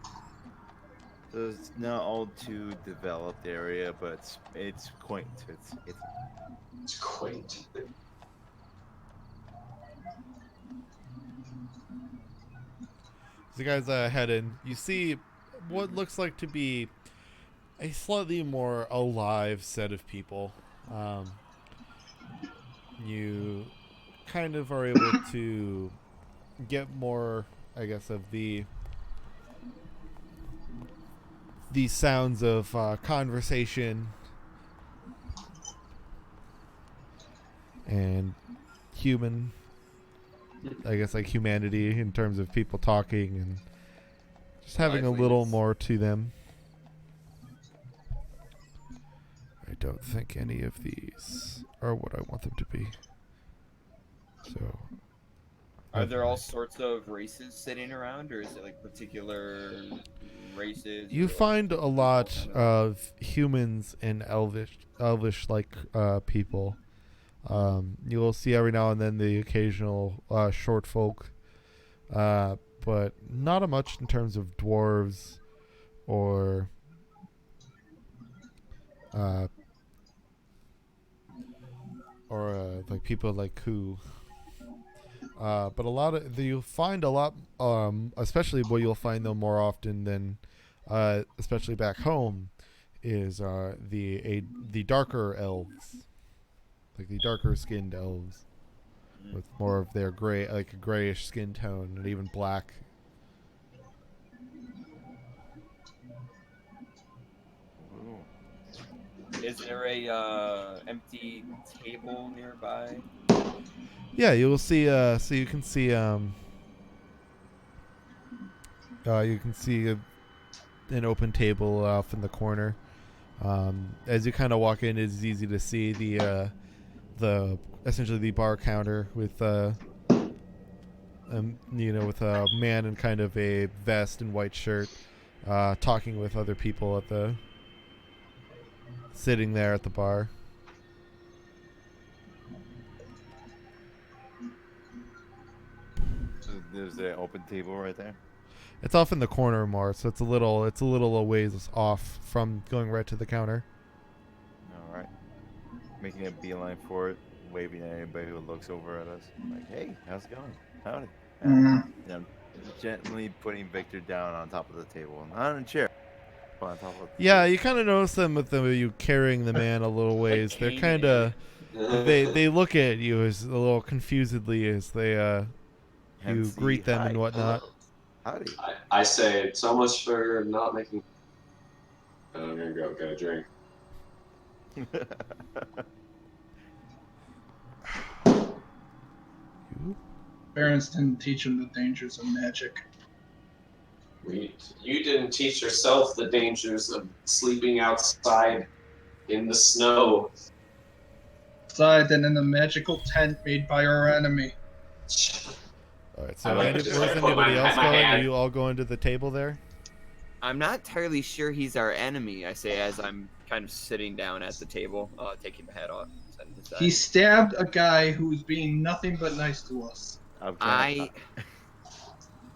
So it's not all too developed area, but it's quaint. It's quaint. So you guys head in. You see what looks like to be a slightly more alive set of people. You kind of are able to get more, I guess, of the sounds of conversation and human, I guess, like humanity in terms of people talking and just having a little Liveliness. more to them. I don't think any of these are what I want them to be. So, Are there all sorts of races sitting around, or is it like particular races? you or find a lot kind of humans and elvish like people. You will see every now and then the occasional short folk, but not a much in terms of dwarves or like people like who. But a lot of you'll find a lot, especially what you'll find though more often than, especially back home, is the darker elves, like the darker skinned elves, with more of their gray, like a grayish skin tone, and even black. Ooh. Is there a empty table nearby? Yeah, you will see. So you can see. You can see an open table off in the corner. As you kind of walk in, it's easy to see the essentially the bar counter with with a man in kind of a vest and white shirt, talking with other people sitting there at the bar. So there's an open table right there. It's off in the corner more, so it's a little a ways off from going right to the counter. All right. Making a beeline for it, waving at anybody who looks over at us. Like, hey, how's it going? Howdy. Mhm. And I'm gently putting Victor down on top of the table, not on a chair, but on top of. Yeah, you kind of notice them with you carrying the man a little ways. They're kind of they look at you as a little confusedly as they you MC, greet them hi. and whatnot. Howdy. I say so much for not making. I'm gonna go get a drink. You? Parents didn't teach him the dangers of magic. You didn't teach yourself the dangers of sleeping outside in the snow. Outside and in a magical tent made by our enemy. All right. I So, like to just where's put anybody my- else my going? Are hand- you all going to the table there? I'm not entirely sure he's our enemy, I say as I'm kind of sitting down at the table, taking my hat off. Setting it aside. He stabbed a guy who was being nothing but nice to us. I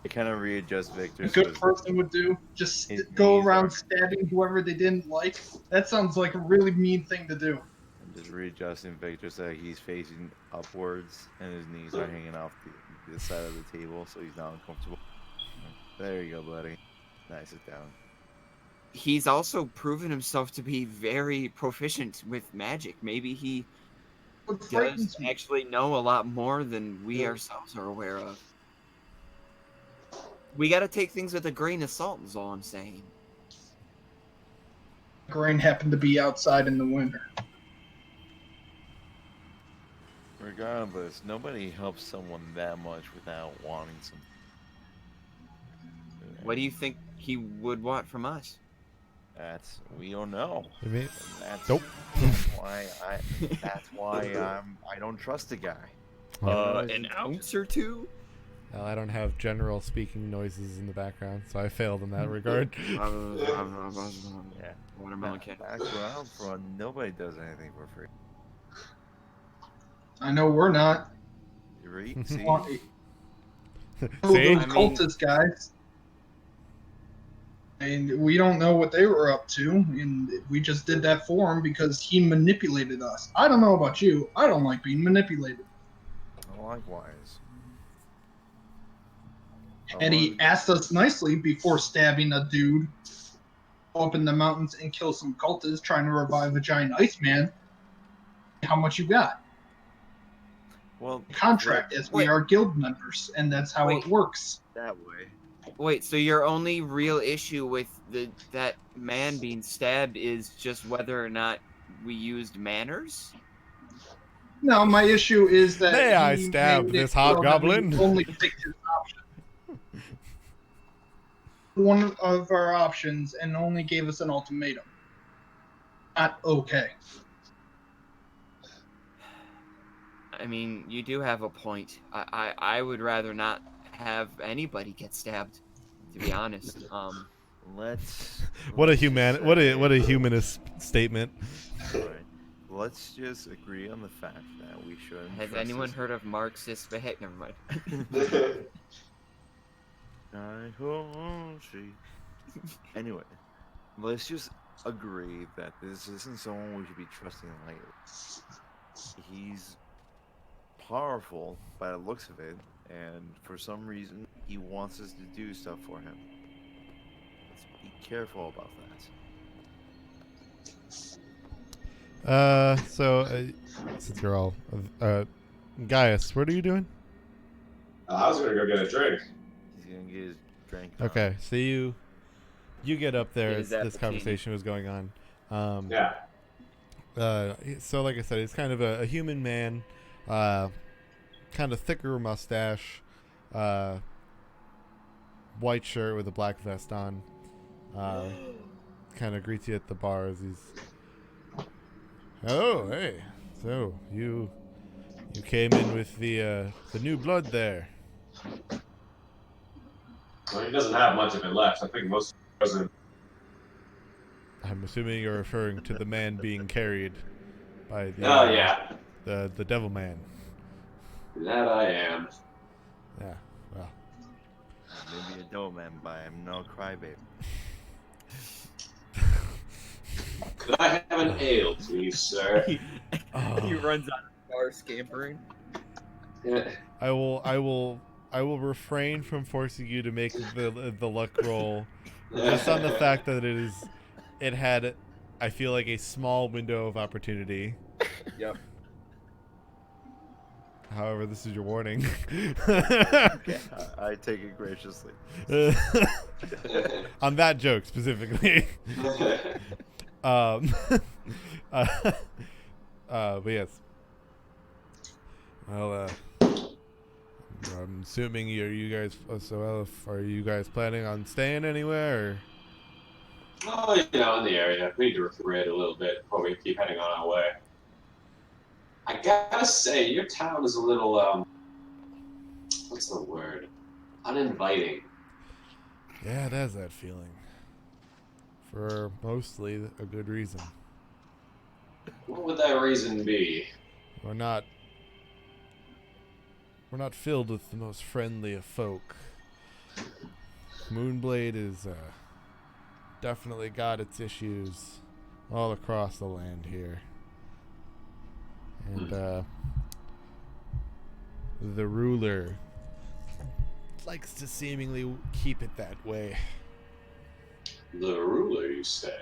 kind of readjust A Victor's. good person would do. Just His go knees around are- stabbing whoever they didn't like. That sounds like a really mean thing to do. I'm just readjusting Victor so that he's facing upwards and his knees are hanging off the side of the table so he's not uncomfortable. There you go, buddy. Nice, sit down. he's also proven himself to be very proficient with magic. Maybe he What does frightens me. actually know a lot more than we ourselves are aware of. We got to take things with a grain of salt, is all I'm saying. Grain happened to be outside in the winter. Regardless, nobody helps someone that much without wanting some. What do you think he would want from us? We don't know. You mean- That's, Nope. That's why I don't trust the guy. An ounce or two? Well, I don't have general speaking noises in the background, so I failed in that regard. Yeah. Watermelon candy. That's where I'm from. Nobody does anything for free. I know we're not. You read? See? Oh, See? those I mean- cultist guys. And we don't know what they were up to, and we just did that for him because he manipulated us. I don't know about you. I don't like being manipulated. Likewise. And he asked us nicely before stabbing a dude go up in the mountains and kill some cultists trying to revive a giant Iceman. How much you got? Well, Contract as we Wait. are guild members, and that's how Wait. it works. that way. Wait, so your only real issue with that man being stabbed is just whether or not we used manners? No, my issue is that May I he stab made it this so that hobgoblin? we only picked his option. One of our options, and only gave us an ultimatum. Not okay. I mean, you do have a point. I would rather not have anybody get stabbed, to be honest. Let's. What a let's just what a say- humanist statement. Right. Let's just agree on the fact that we shouldn't. Has trust anyone this heard of Marxist behavior? Never mind. guy who she- Anyway, let's just agree that this isn't someone we should be trusting lightly. He's powerful by the looks of it, and for some reason, he wants us to do stuff for him. Let's be careful about that. Since you're all, Gaius, what are you doing? I was gonna go get a drink. He's gonna get his drink on. Okay, so you get up there Is as that this the conversation was going on. Yeah. So like I said, he's kind of a human man, kind of thicker mustache, white shirt with a black vest on. Kind of greets you at the bar as he's. Oh, hey! So you came in with the new blood there. Well, he doesn't have much of it left. I think most of it I'm assuming you're referring to the man being carried by the Oh yeah, the devil man. that I am. Yeah. Well. Maybe a dope man, but I'm no crybaby. Could I have an ale, please, sir? He Oh. runs out of the bar scampering. Yeah. I will refrain from forcing you to make the luck roll, just on the fact that it had, I feel like, a small window of opportunity. Yep. However, this is your warning. I take it graciously. On that joke specifically. But yes. Well, I'm assuming you guys. So, are you guys planning on staying anywhere? Or? Oh, in the area. We need to recuperate a little bit before we keep heading on our way. I gotta say, your town is a little, what's the word? Uninviting. Yeah, it has that feeling. For mostly a good reason. What would that reason be? We're not filled with the most friendly of folk. Moonblade is definitely got its issues all across the land here. And the ruler likes to seemingly keep it that way. The ruler, you say?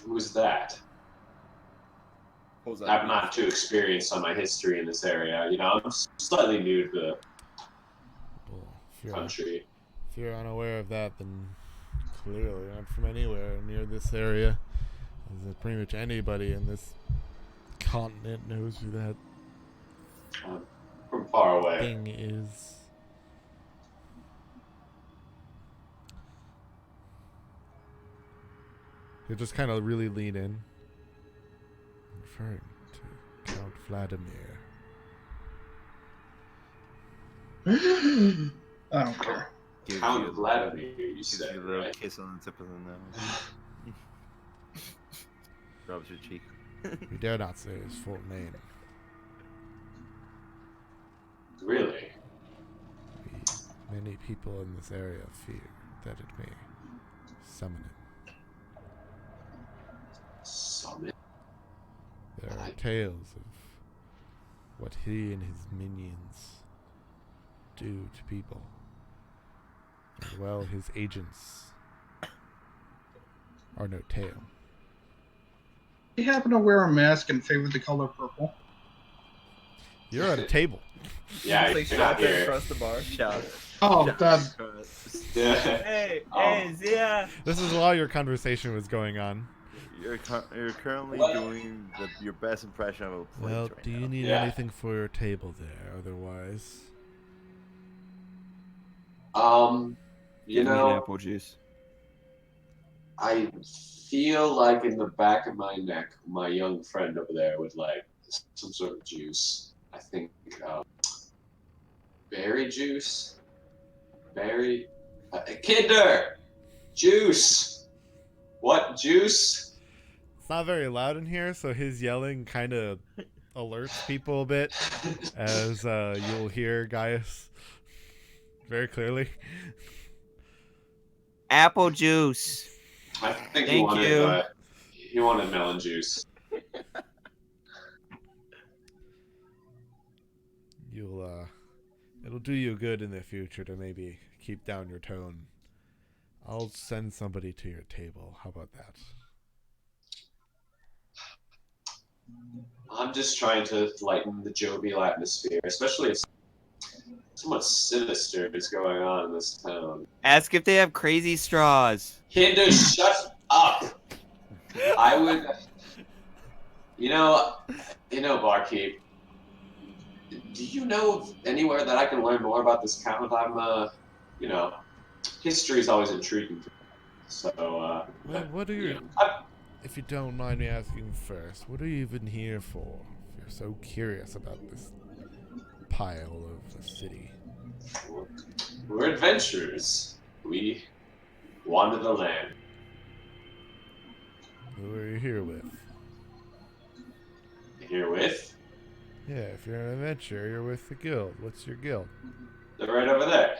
Who's that? Pulls out I'm a not too experienced on my history in this area. You know, I'm slightly new to the Well, country. if you're unaware of that, then clearly you're not from anywhere near this area. Pretty much anybody in this continent knows who that From far away. thing is. You just kind of really lean in. Referring to Count Vladimir. I don't care. Gives Count you, Vladimir, you gives say, you a little right? kiss on the tip of the nose. Rubs your cheek. We dare not say his full name. Really? Many people in this area fear that it may summon him. Summit? There are tales of what he and his minions do to people. And well, his agents are no tale. You happen to wear a mask and favor the color purple. You're at a table. Yeah, It's you're like not shout here. across the bar. Shout. Oh, Shout that across. Yeah. Hey, Oh. hey, Zia! This is while your conversation was going on. You're currently What? doing your best impression of a place Well, right do you now. need Yeah. anything for your table there? Otherwise, You Give me an know, apple juice. I feel like in the back of my neck, my young friend over there would like some sort of juice. I think berry juice? Berry? Kinder! Juice! What juice? it's not very loud in here, so his yelling kind of alerts people a bit, as you'll hear Gaius very clearly. Apple juice. I think Thank you. he wanted melon juice. It'll do you good in the future to maybe keep down your tone. I'll send somebody to your table. How about that? I'm just trying to lighten the jovial atmosphere, especially if so much sinister is going on in this town. Ask if they have crazy straws. Kinder, shut up! I would, you know, barkeep. Do you know of anywhere that I can learn more about this count? I'm, history's always intriguing to me. So, Well, what are you, I- if you don't mind me asking first, what are you even here for? If you're so curious about this pile of a city. we're adventurers. We wander the land. Who are you here with? Herewith, Yeah, if you're an adventurer, you're with the guild. What's your guild? they're right over there.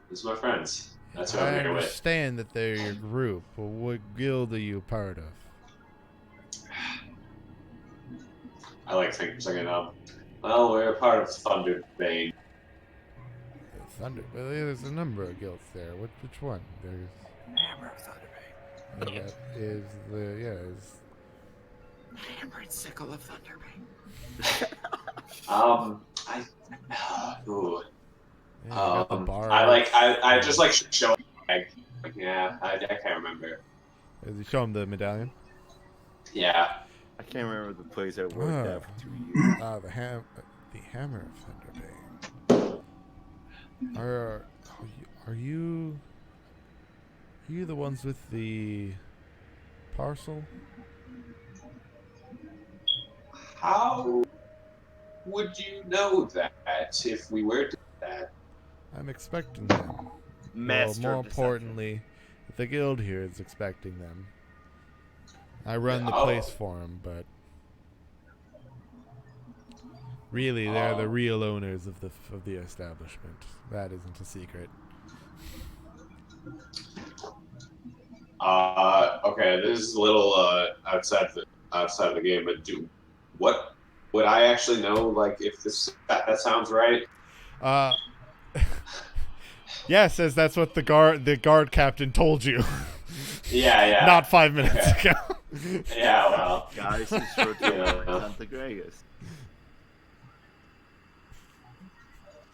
Those are my friends. That's who I I'm here with. understand that they're your group, but what guild are you a part of? I like to think for a second. Well, we're a part of Thunderbane. Thunder. Well, there's a number of guilds there. Which one? There's. Hammer of Thunderbane. That is is. Hammer and sickle of Thunderbane. Ooh. Yeah, you got the bar. I just like show like, yeah, I can't remember. Did you show him the medallion? Yeah. I can't remember the place I worked at for 2 years. The hammer of Thunderbane. Are you the ones with the parcel? How would you know that if we were to do that? I'm expecting them. Master Well, more of deception. importantly, the guild here is expecting them. I run the Oh. place for them, but really, they're the real owners of the establishment. That isn't a secret. Okay, this is a little outside of the game, but what would I actually know? Like, if that sounds right? Uh, yes, as that's what the guard captain told you. Yeah. Not 5 minutes ago. Yeah, well, Guys, is short to Santa Gregas.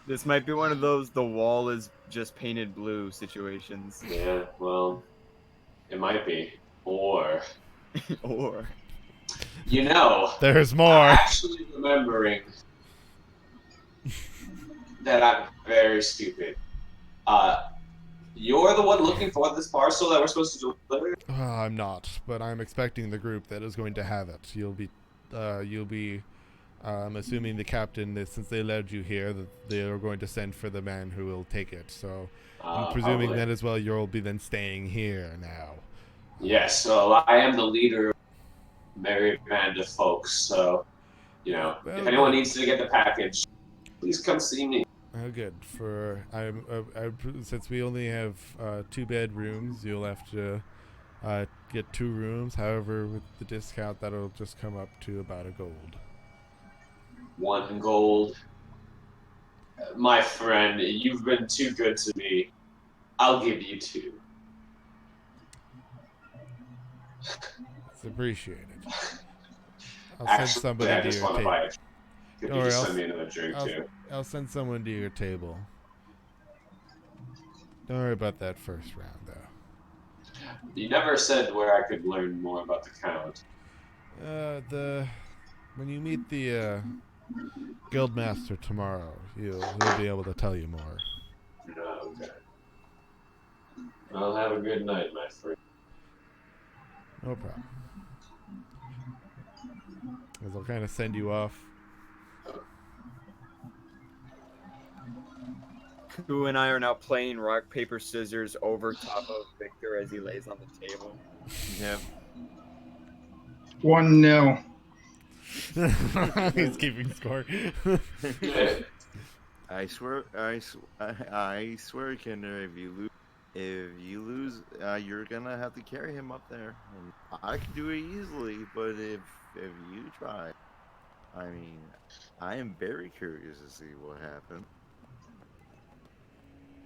This might be one of those the wall is just painted blue situations. yeah, well, it might be. Or, Or There's more. I'm actually remembering that I'm very stupid. You're the one looking for this parcel that we're supposed to deliver? I'm not, but I'm expecting the group that is going to have it. You'll be, I'm assuming the captain, since they led you here, that they are going to send for the man who will take it. So I'm presuming Probably. that as well you'll be then staying here now. Yes, so I am the leader of Mary Amanda folks, so, Well, if anyone good. needs to get the package, please come see me. Oh, good. Since we only have 2 bedrooms, you'll have to get 2 rooms. However, with the discount, that'll just come up to about a gold. 1 gold. My friend, you've been too good to me. I'll give you 2. It's appreciated. I'll Actually, send somebody I to just your want to table. buy it. Could Don't you worry, just I'll send me another drink, too? I'll send someone to your table. Don't worry about that first round, though. You never said where I could learn more about the Count. When you meet the guildmaster tomorrow, he'll be able to tell you more. No, okay. Well, have a good night, my friend. No problem. Because I'll kind of send you off. Ku and I are now playing rock, paper, scissors over top of Victor as he lays on the table. Yep. 1-0. He's keeping score. I swear, Kinder, if you lose, you're gonna have to carry him up there. And I can do it easily, but if you try, I mean, I am very curious to see what happens.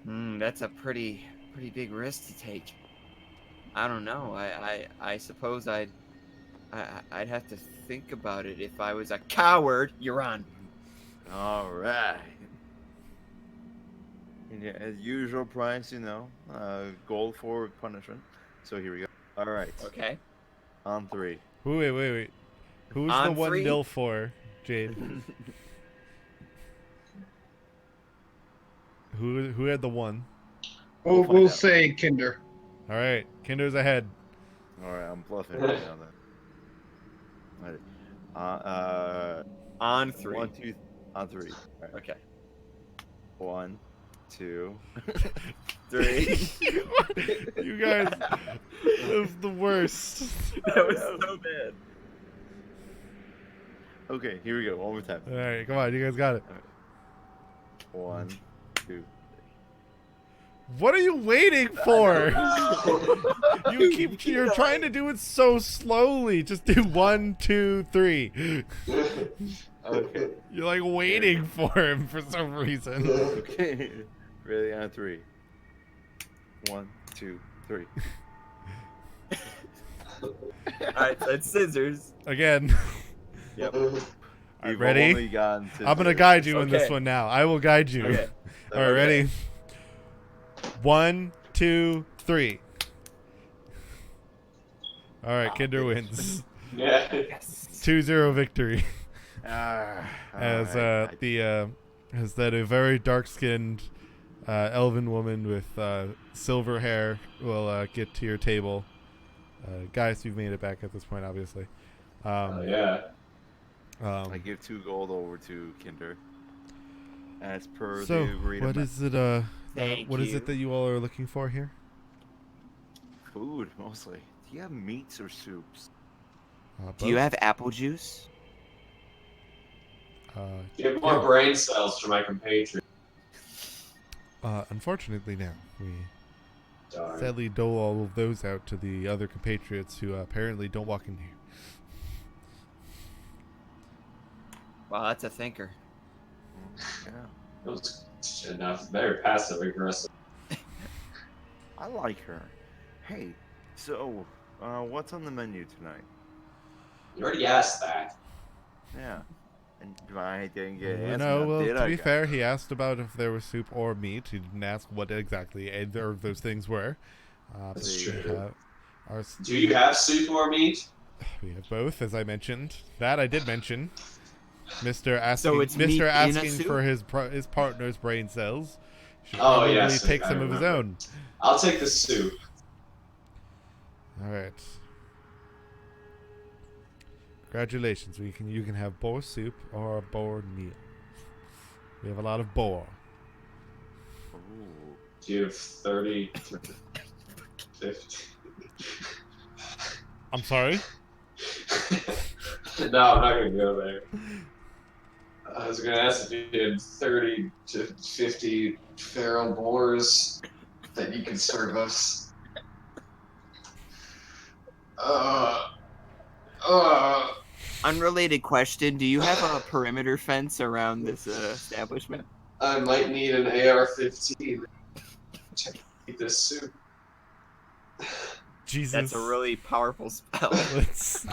That's a pretty big risk to take. I don't know. I suppose I'd have to think about it. If I was a coward, you're on. All right. Yeah, as usual, price, gold for punishment. So here we go. All right. Okay. On 3. Wait. Who's On the 3? 1-0 for, Jade? Who had the 1? We'll say Kinder. All right, Kinder's ahead. All right, I'm bluffing right now then. All right. On 3. 1, 2, on 3. All right. Okay. 1, 2, 3. You guys, that was the worst. That was so bad. Okay, here we go. One more time. All right, come on, you guys got it. 1, 2. What are you waiting for? You're trying to do it so slowly. Just do 1, 2, 3. Okay. You're like waiting for him for some reason. Okay. Ready on 3. 1, 2, 3. Alright, that's scissors. Again. Yep. We've ready? only gotten to I'm gonna this. guide you in this Okay. one now. I will guide you. Okay. All right, ready? 1, 2, 3. All right, Kinder wins. Yeah. 2-0 victory. As alright. as that a very dark-skinned elven woman with silver hair will get to your table. Guys, you've made it back at this point, obviously. Yeah. I give 2 gold over to Kinder. As per So, the agreed what amount. is it? Thank what is you. it that you all are looking for here? Food, mostly. Do you have meats or soups? Do you have apple juice? Give more brain cells for my compatriot. Unfortunately, now we Darn. sadly dole all of those out to the other compatriots who apparently don't walk in here. Wow, that's a thinker. Yeah. That was enough. Very passive aggressive. I like her. Hey, so, what's on the menu tonight? You already asked that. Yeah. And I didn't get an You answer. know, Now, well, did to I be get fair, one? he asked about if there was soup or meat. He didn't ask what exactly either of those things were. That's But we true. have Do you have soup or meat? we have both, as I mentioned. That I did mention. Mr. asking, So it's meat in a asking soup? for his partner's brain cells. Should Oh, probably yes, take I some of his remember. own. I'll take the soup. All right. Congratulations. You can have boar soup or a boar meal. We have a lot of boar. Ooh. Do you have 30, 50? I'm sorry? No, I'm not going to go there. I was going to ask if you had 30 to 50 feral boars that you could serve us. Unrelated question. Do you have a perimeter fence around this establishment? I might need an AR-15 to eat this soup. Jesus. That's a really powerful spell. let's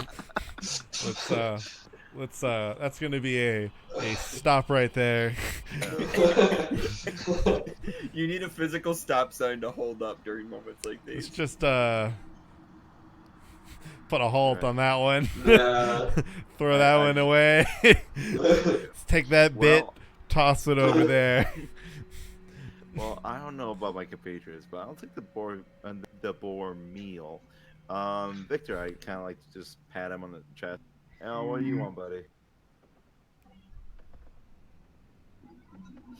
that's gonna be a stop right there. You need a physical stop sign to hold up during moments like Let's these. just put a halt on that one. Yeah. Throw that one away. Let's take that bit, Well, toss it over there. well, I don't know about my compatriots, but I'll take the boar meal. Victor, I kind of like to just pat him on the chest. Oh, what do you want, buddy?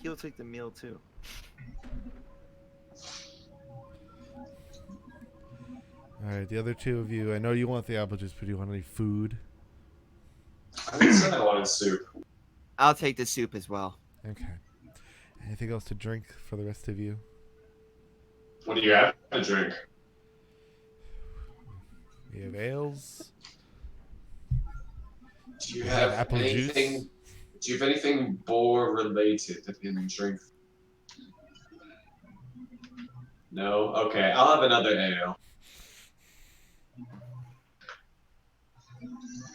He'll take the meal too. Alright, the other two of you, I know you want the apple juice, but do you want any food? I said I wanted soup. I'll take the soup as well. Okay. Anything else to drink for the rest of you? What do you have to drink? We have ales. Do you We have apple anything? juice. Do you have anything boar related that you can drink? No. Okay, I'll have another ale.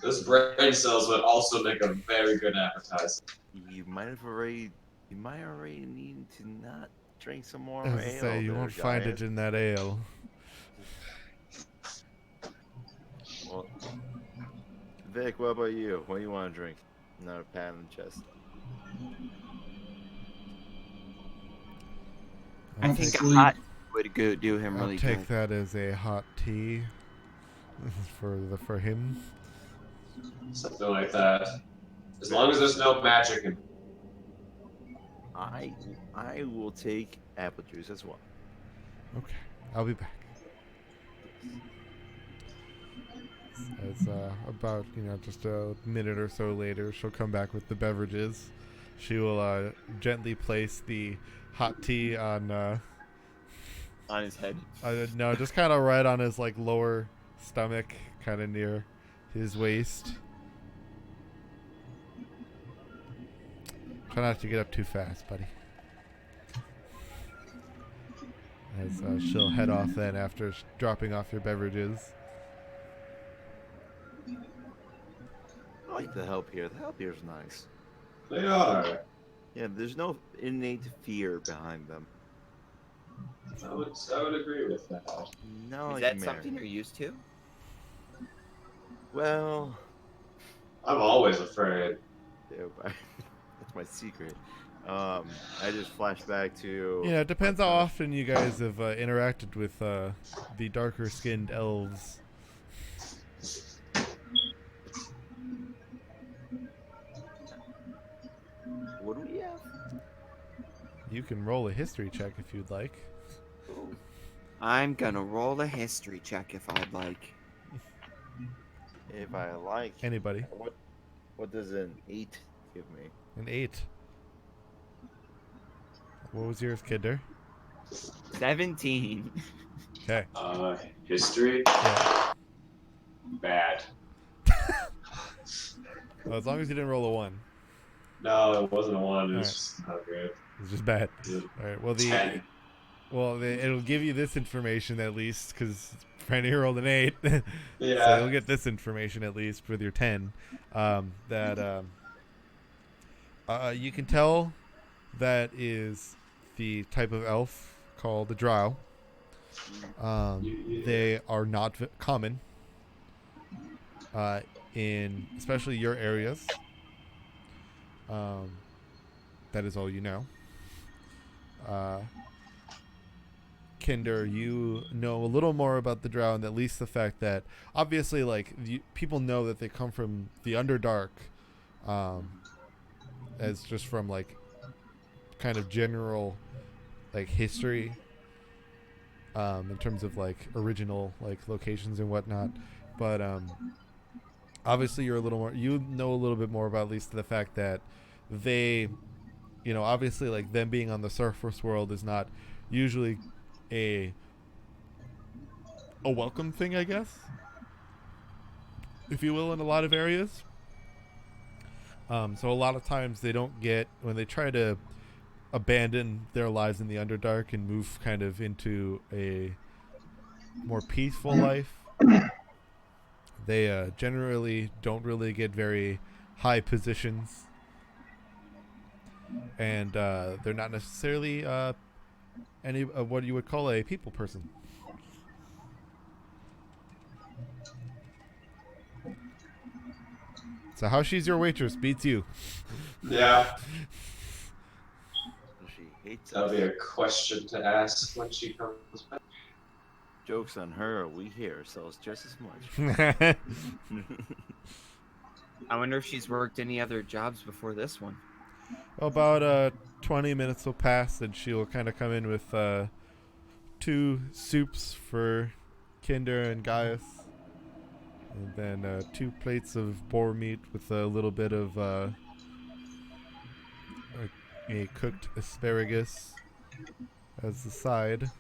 Those brain cells would also make a very good appetizer. You might already need to not drink some more As I ale. say, you there, won't find guys. it in that ale. Well, Vic, what about you? What do you want to drink? Another pat on the chest. I I'll think take, a hot would do him I'll really take good. that as a hot tea for him. Something like that. As long as there's no magic in I will take apple juice as well. Okay, I'll be back. As about just a minute or so later, she'll come back with the beverages. She will gently place the hot tea on his head. no, just kind of right on his lower stomach, kind of near his waist. Try not to get up too fast, buddy. As she'll head off then after dropping off your beverages. I like the help here. The help here is nice. They are. Yeah, there's no innate fear behind them. I would agree with that. No, Is like that Mary. something you're used to? Well, I'm always afraid. yeah, that's my secret. I just flash back to. Yeah, it depends how often you guys have interacted with the darker skinned elves. You can roll a history check if you'd like. I'm gonna roll a history check if I'd like. If I like. Anybody. What does an 8 give me? An 8. What was yours, Kidder? 17. Okay. History? Yeah. Bad. Well, as long as you didn't roll a 1. No, it wasn't a 1. It was Alright. just not good. It's just bad. It was All right. Well, 10. it'll give you this information at least because Franny rolled an 8, so Yeah. you'll get this information at least with your 10. That you can tell that is the type of elf called the Drow. They are not common in especially your areas. That is all you know. Kinder, you know a little more about the Drow, and at least the fact that obviously, like, people know that they come from the Underdark, as just from like kind of general like history, in terms of like original like locations and whatnot. But obviously, you know a little bit more about at least the fact that they, obviously, like, them being on the surface world is not usually a welcome thing, I guess, if you will, in a lot of areas. So a lot of times they don't get, when they try to abandon their lives in the Underdark and move kind of into a more peaceful life, they generally don't really get very high positions, and they're not necessarily any what you would call a people person. So how she's your waitress beats you. Yeah. She hates That'll us. be a question to ask when she comes back. Joke's on her. We hate ourselves just as much. I wonder if she's worked any other jobs before this one. About 20 minutes will pass, and she'll kind of come in with 2 soups for Kinder and Gaius, and then 2 plates of boar meat with a little bit of a cooked asparagus as the side.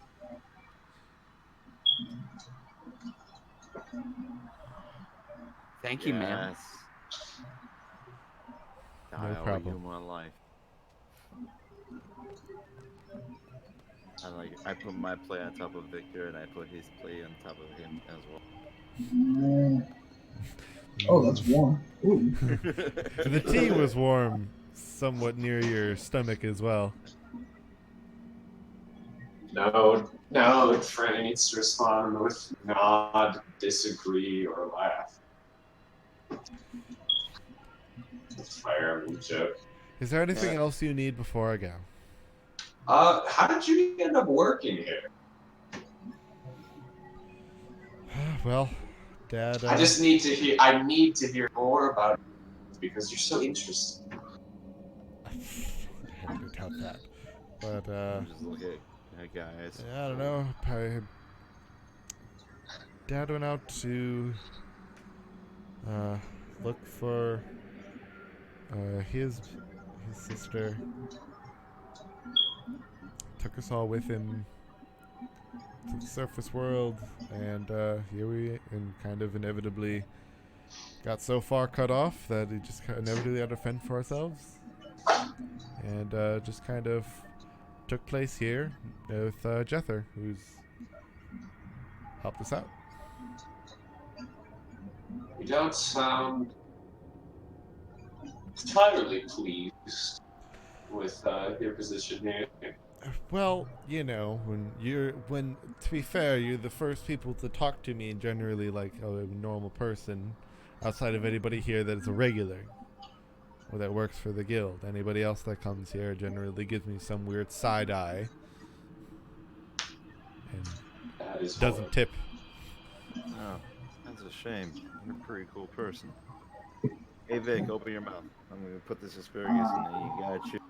Thank you, ma'am. Yes. No I owe problem. you my life. I put my plate on top of Victor, and I put his plate on top of him as well. Oh, that's warm. Ooh. The tea was warm, somewhat near your stomach as well. No, Franny needs to respond with nod, disagree, or laugh. Fire Emblem joke. Is there anything else you need before I go? How did you end up working here? Well, Dad. I just need to hear. I need to hear more about it because you're so interesting. I wouldn't doubt that. But Just look at guys. I don't know. Dad went out to look for his sister. Took us all with him to the surface world, and here we kind of inevitably got so far cut off that we just inevitably had to fend for ourselves, and just kind of took place here with Jether, who's helped us out. You don't sound entirely pleased with your position here. Well, when to be fair, you're the first people to talk to me generally like a normal person, outside of anybody here that is a regular or that works for the guild. Anybody else that comes here generally gives me some weird side eye and That is doesn't horrible. tip. Oh, that's a shame. You're a pretty cool person. Hey Vic, open your mouth. I'm gonna put this asparagus in there. You gotta chew.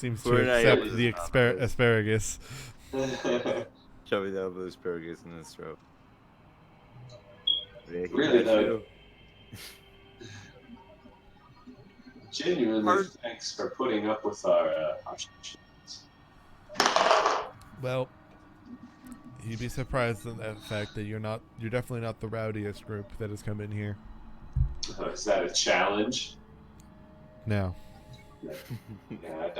Seems to We're not accept able the to stop this. asparagus. Shoving that blue asparagus in his throat. Yeah, he Really, got though. you. Genuinely, Hard- thanks for putting up with our Well, you'd be surprised at the fact that you're definitely not the rowdiest group that has come in here. Is that a challenge? No. Yeah,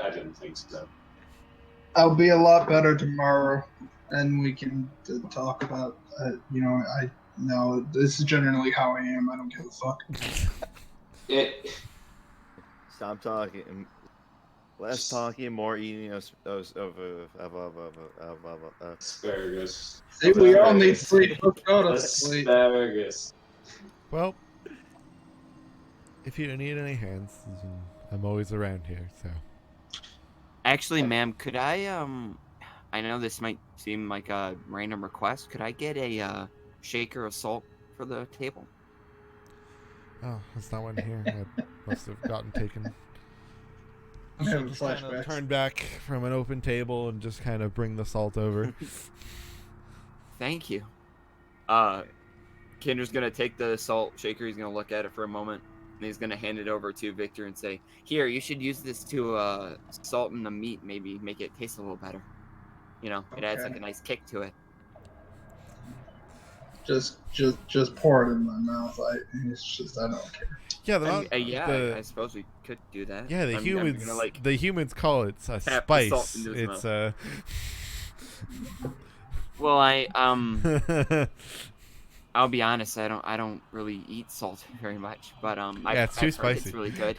I didn't think so. I'll be a lot better tomorrow, and we can talk about. No, this is generally how I am. I don't give a fuck. It, Stop talking. Less talking, more eating of asparagus. See, we all need 3 books go to sleep. Asparagus. Well, if you need any hands, I'm always around here. So. Actually, ma'am, could I I know this might seem like a random request. Could I get a shaker of salt for the table? Oh, there's not one here. I must have gotten taken. I'm having Just kind of flashbacks. turn back from an open table and just kind of bring the salt over. Thank you. Kinder's gonna take the salt shaker. He's gonna look at it for a moment, and he's gonna hand it over to Victor and say, "Here, you should use this to salt in the meat. Maybe make it taste a little better. You know, it adds like Okay. a nice kick to it." Just pour it in my mouth. I don't care. Yeah, they're I not, mean, yeah, the, I suppose we could do that. yeah, the I'm humans. gonna, like, the humans call it a tap the salt spice. into his It's well, I'll be honest. I don't really eat salt very much, but yeah, it's too I've heard spicy. it's really good.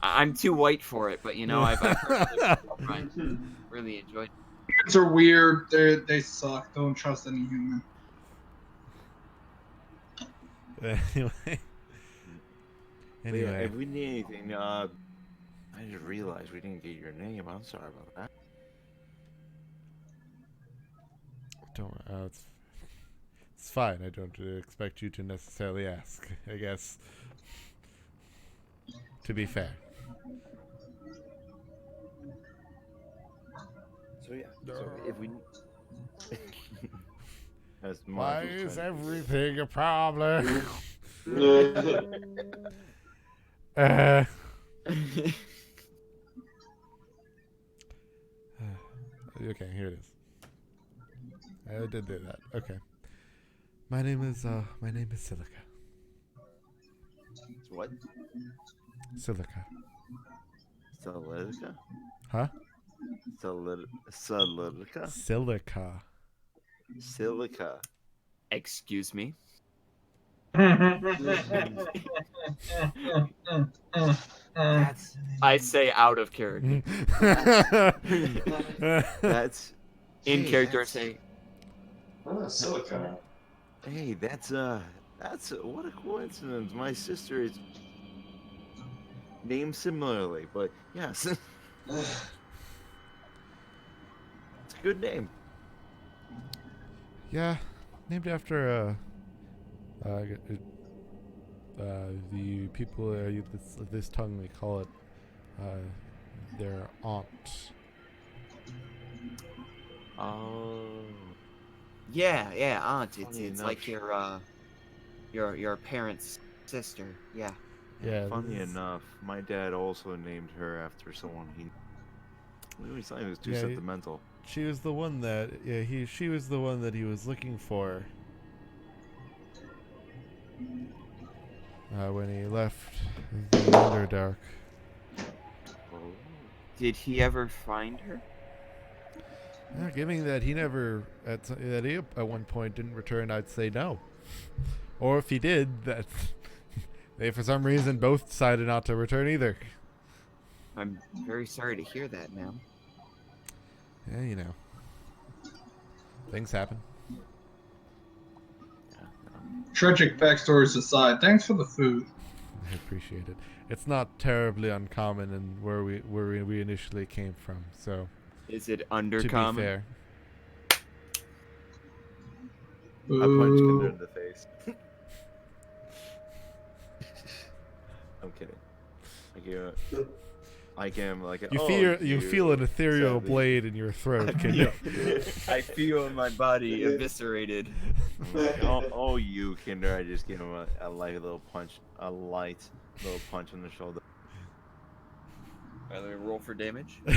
I'm too white for it, but I've heard it really enjoyed. Humans are weird. They suck. Don't trust any human. Anyway. Yeah, if we need anything, I just realized we didn't get your name. I'm sorry about that. Don't. It's fine. I don't expect you to necessarily ask. I guess. To be fair. So yeah. So if we. As Why Mark was is trying- everything a problem? Okay, here it is. I did do that. Okay. My name is Silica. What? Silica. Silica? Huh? Silica? Silica. Silica. Excuse me. That's I say out of character. that's In hey, character, I that's- say Silicon. Hey, that's what a coincidence. My sister is named similarly, but yes, it's a good name. Yeah, named after the people this tongue they call it their aunt. Oh, yeah, aunt. It's Funny like enough. your parents' sister. Yeah. Yeah. funny this- enough, my dad also named her after someone he. We always thought he was too Yeah, sentimental. She was the one that she was the one that he was looking for when he left the Underdark. Oh. Did he ever find her? Yeah, given that he never at one point didn't return, I'd say no. Or if he did, that they for some reason both decided not to return either. I'm very sorry to hear that, ma'am. Yeah, things happen. Tragic backstories aside, thanks for the food. I appreciate it. It's not terribly uncommon in where we initially came from. So Is it to be undercommon? fair, I punched Boo. Kinder in the face. I'm kidding. I gave it. I can like You feel an ethereal sadly. blade in your throat. Can you? I feel my body eviscerated. Oh, you Kinder! I just gave him a light little punch, a light little punch in the shoulder. By the way, roll for damage. All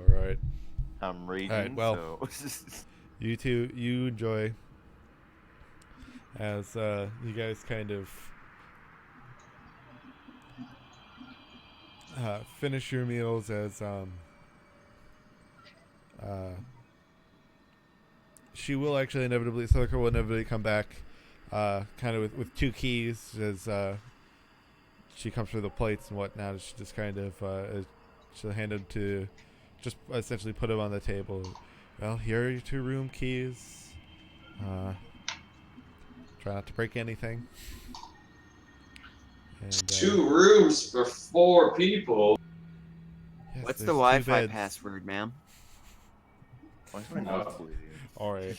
right. I'm raging. All right, well. So You two, you enjoy as you guys kind of finish your meals as she will actually inevitably, Celica will inevitably come back kind of with 2 keys as she comes for the plates and whatnot. She just kind of she'll hand them to, just essentially put them on the table. Well, here are your 2 room keys. Try not to break anything. And, 2 rooms for 4 people. yes, What's the there's 2 Wi-Fi beds. password, ma'am? why is my nose bleeding? All right.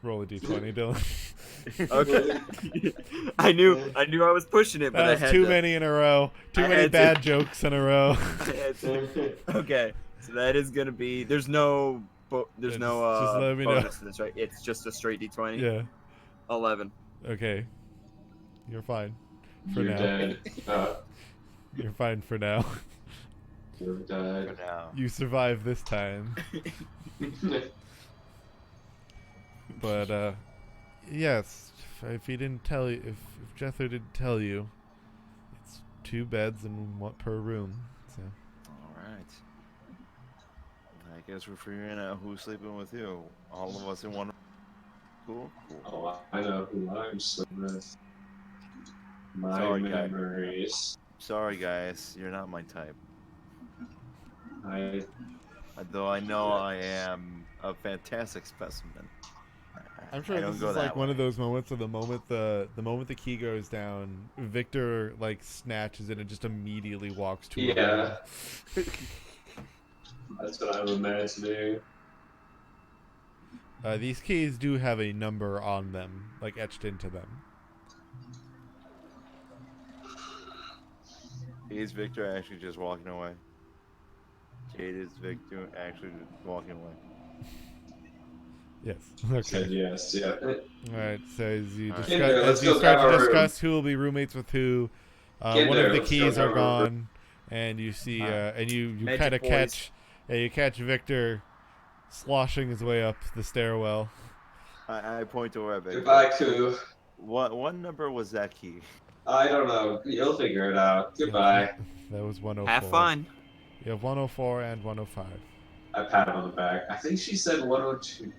Roll a d20, Dylan. Okay. I knew I was pushing it, but I That was had too to. many in a row. Too I many had to. bad jokes in a row. I had to. Okay, so that is gonna be. There's no. There's Yeah, no just let me know. bonus to this, right? It's just a straight d20. Yeah. 11. Okay. You're fine. For You're now. dead. You're fine for now. You're For dead. now. You survived this time. But yes, if he didn't tell you, if Jethro didn't tell you, it's 2 beds and 1 per room. So All right. I guess we're figuring out who's sleeping with who. All of us in one. Cool. Oh, I know who I'm sleeping with. My Sorry, guy. memories. Sorry, guys, you're not my type. I Though I know I am a fantastic specimen. I'm sure I don't this go is that like one way. of those moments where the moment the key goes down, Victor like snatches it and just immediately walks to a room. Yeah. That's what I'm imagining. These keys do have a number on them, like etched into them. Is Victor actually just walking away? Jade is Victor actually just walking away. Yes. Said Okay. yes, yeah. All right. So as you Alright. discuss, Kinder, let's as you go start grab to our room. discuss who will be roommates with who, one Kinder, of the let's go keys are grab our room. gone, and you see, Huh. and you Magic kind of boys. catch, you catch Victor sloshing his way up the stairwell. I point to where Victor. Goodbye, Koo. What number was that key? I don't know. You'll figure it out. Goodbye. That was 104. Have fun. You have 104 and 105. I pat him on the back. I think she said 102.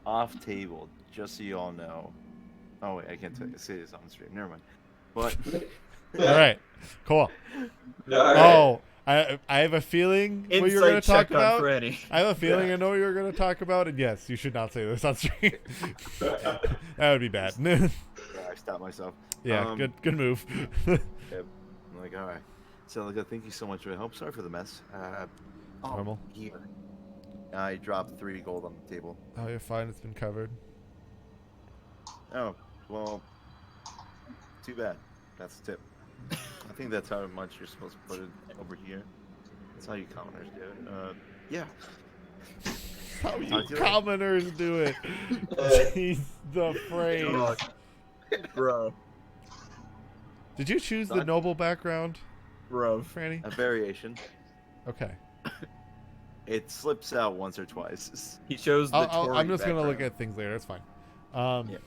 Off table, just so you all know. Oh wait, I can't say this on stream. Never mind. But All right. Cool. Alright. Oh, I have a feeling what you're going Insight to talk check on about. Freddy. I have a feeling I know what you're going to talk about, and yes, you should not say this on stream. That would be bad. I stopped myself. Yeah, good move. I'm like, all right. So, like, thank you so much for your help. Sorry for the mess. Normal. Here. I dropped 3 gold on the table. Oh, you're fine. It's been covered. Oh, well, too bad. That's the tip. I think that's how much you're supposed to put it over here. That's how you commoners do it. Yeah. How Talk you to you later. commoners do it. Jeez, the phrase. Dog. Bro. Did you choose the Son. noble background, Bro. Franny? A variation. Okay. It slips out once or twice. He chose the Tory I'm just going to look background. at things later. It's fine. Yeah.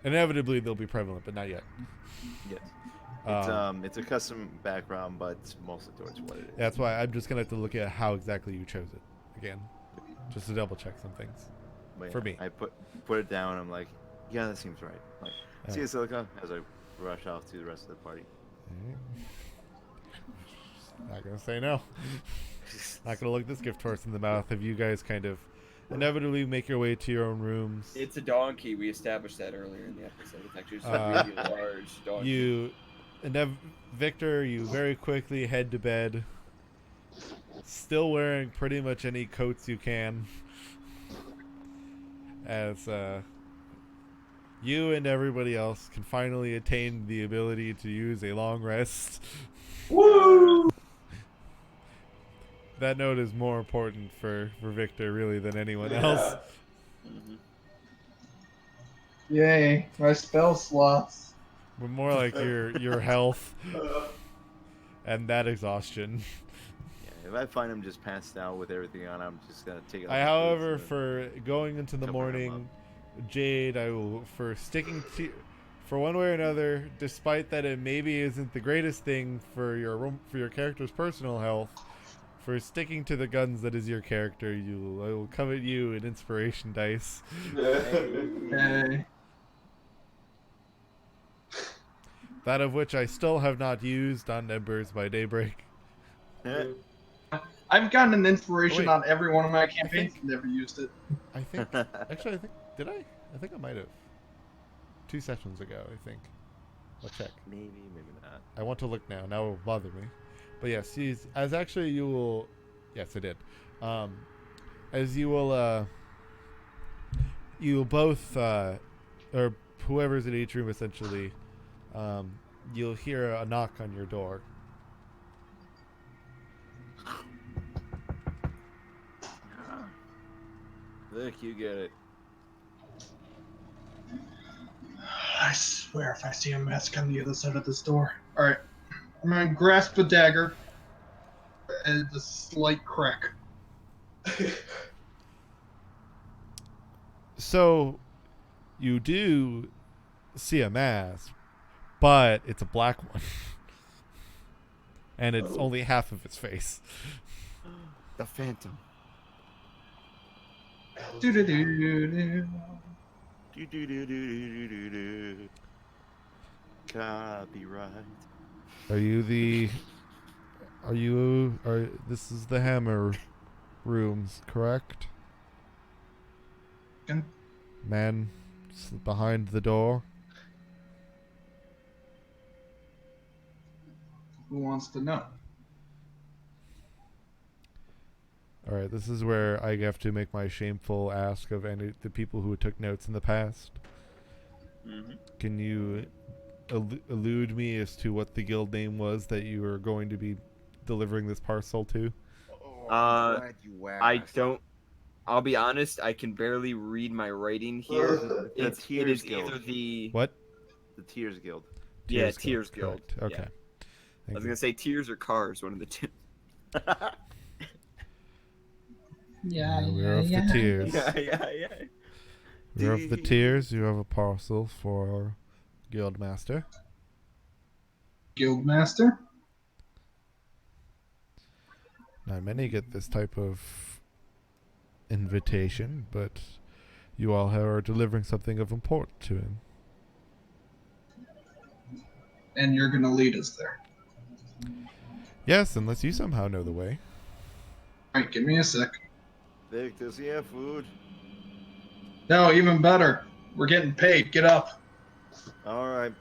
Inevitably, they'll be prevalent, but not yet. Yes. Um, It's a custom background, but mostly towards what it is. That's why I'm just going to have to look at how exactly you chose it again, just to double check some things. But for yeah, me. I put it down. I'm like, yeah, that seems right. Like, see you, Silica, as I rush off to the rest of the party. Not going to say no. Not going to look this gift horse in the mouth if you guys kind of inevitably make your way to your own rooms. It's a donkey. We established that earlier in the episode. It's actually just Uh, a really large donkey. Victor, you very quickly head to bed, still wearing pretty much any coats you can, as you and everybody else can finally attain the ability to use a long rest. Woo! That note is more important for Victor, really, than anyone Yeah. else. Mhm. Yay, my spell slots. But more like your health Uh, and that exhaustion. Yeah, if I find him just passed out with everything on, I'm just gonna take it off I, his however, boots and for going into the cover him morning, Jade, I will for sticking to, for one way or another, despite that it maybe isn't the greatest thing for your character's personal health, for sticking to the guns that is your character, I will covet you an inspiration dice. Yay. That of which I still have not used on Embers by Daybreak. Eh, I've gotten an inspiration Wait. on every one of my campaigns. think- Never used it. I think actually did I? I think I might have. 2 sessions ago, I think. I'll check. maybe not. I want to look now. Now it will bother me. But yes, as actually you will. Yes, I did. As you will both or whoever's in each room essentially, you'll hear a knock on your door. Look, you get it. I swear, if I see a mask on the other side of this door. Alright. I'm gonna grasp a dagger and a slight crack. So, you do see a mask, but it's a black one. And it's only half of its face. The Phantom. Do-do-do-do-do. Do-do-do-do-do-do-do. Copyright. This is the Hammer rooms, correct? Can- Man behind the door. Who wants to know? All right, this is where I have to make my shameful ask of the people who took notes in the past. Mhm. Can you elude me as to what the guild name was that you were going to be delivering this parcel to? Oh, I'm glad you I don't. I'll be honest. I can barely read my writing here. The It Tears is Guild. either the What? The Tears Guild. Tears Guild. Correct. Okay. Yeah. I Thank was you. gonna say Tears or Cars, one of the two. Yeah, We're of the tears. yeah. We're of the tears. You have a parcel for Guildmaster. Guildmaster? Not many get this type of invitation, but you all are delivering something of import to him. And you're gonna lead us there. Yes, unless you somehow know the way. Alright, give me a sec. Vic, does he have food? No, even better. We're getting paid. Get up. All right.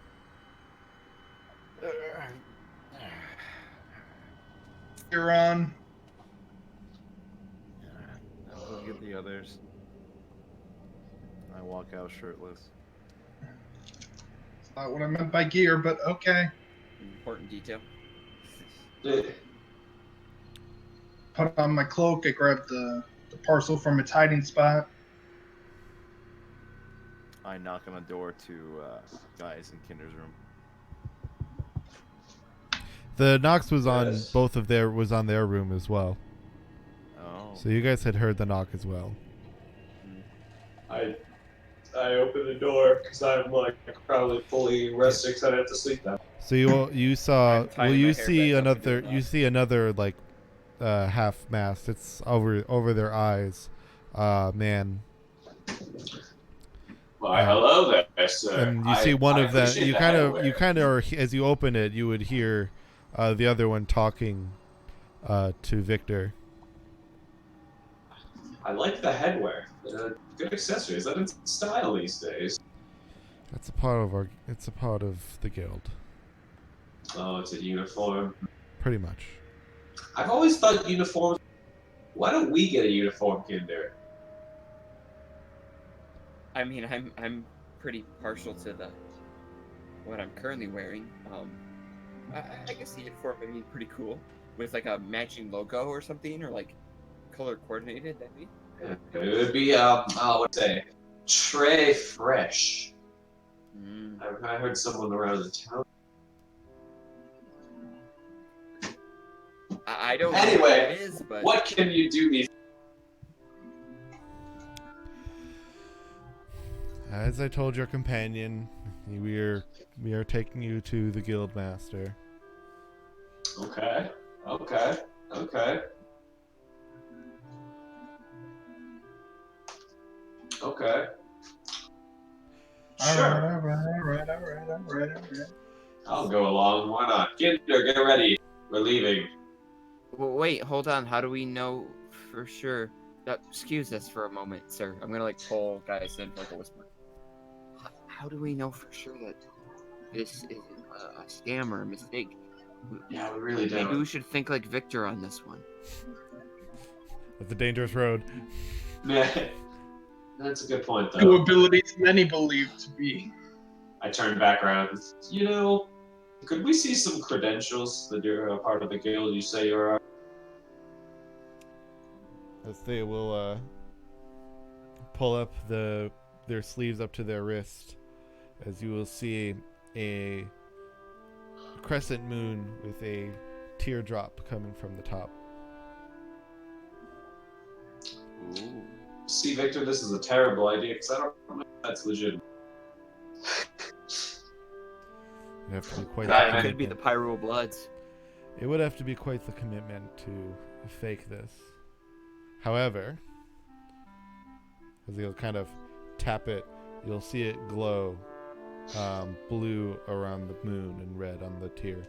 You're on. I'll go get the others. I walk out shirtless. Not what I meant by gear, but okay. Important detail. Put on my cloak. I grab the parcel from its hiding spot. I knock on the door to guys in Kinder's room. The Knox was on Yes. was on their room as well. Oh. So you guys had heard the knock as well. I open the door because I'm like probably fully rested because I have to sleep now. So you saw I'm tying my hair you back up see another like half mast. It's over their eyes. Man. Why, hello there, sir. And you see one I of them. appreciate You the kind of headwear. as you open it, you would hear the other one talking to Victor. I like the headwear. Good accessories. That in style these days. It's a part of the guild, Oh, it's a uniform. pretty much. I've always thought uniforms. Why don't we get a uniform, Kinder? I mean, I'm pretty partial to the what I'm currently wearing. I guess the uniform would be pretty cool with like a matching logo or something, or like color coordinated. That'd be. It would be what say, Trey Fresh. Mm. I heard someone around the town. I don't know what Anyway, it is, but what can you do me? As I told your companion, we are taking you to the Guildmaster. Okay. Sure. All right. I'll go along. Why not? Kinder, get ready. We're leaving. wait, hold on. How do we know for sure? Excuse us for a moment, sir. I'm gonna like pull guys in like a whisper. How do we know for sure that this isn't a scam or a mistake? Yeah, we really Maybe don't. we should think like Victor on this one. It's a dangerous road. Yeah, that's a good point, Two though. abilities many believe to be. I turn back around. You know, could we see some credentials that you're a part of the guild you say you are? As they will pull up their sleeves up to their wrist, as you will see a crescent moon with a teardrop coming from the top. Ooh. See, Victor, this is a terrible idea because I don't know if that's legit. It'd have to be quite That the It could be the commitment. Pyro Bloods. It would have to be quite the commitment to fake this. However, as you'll kind of tap it, you'll see it glow blue around the moon and red on the tear.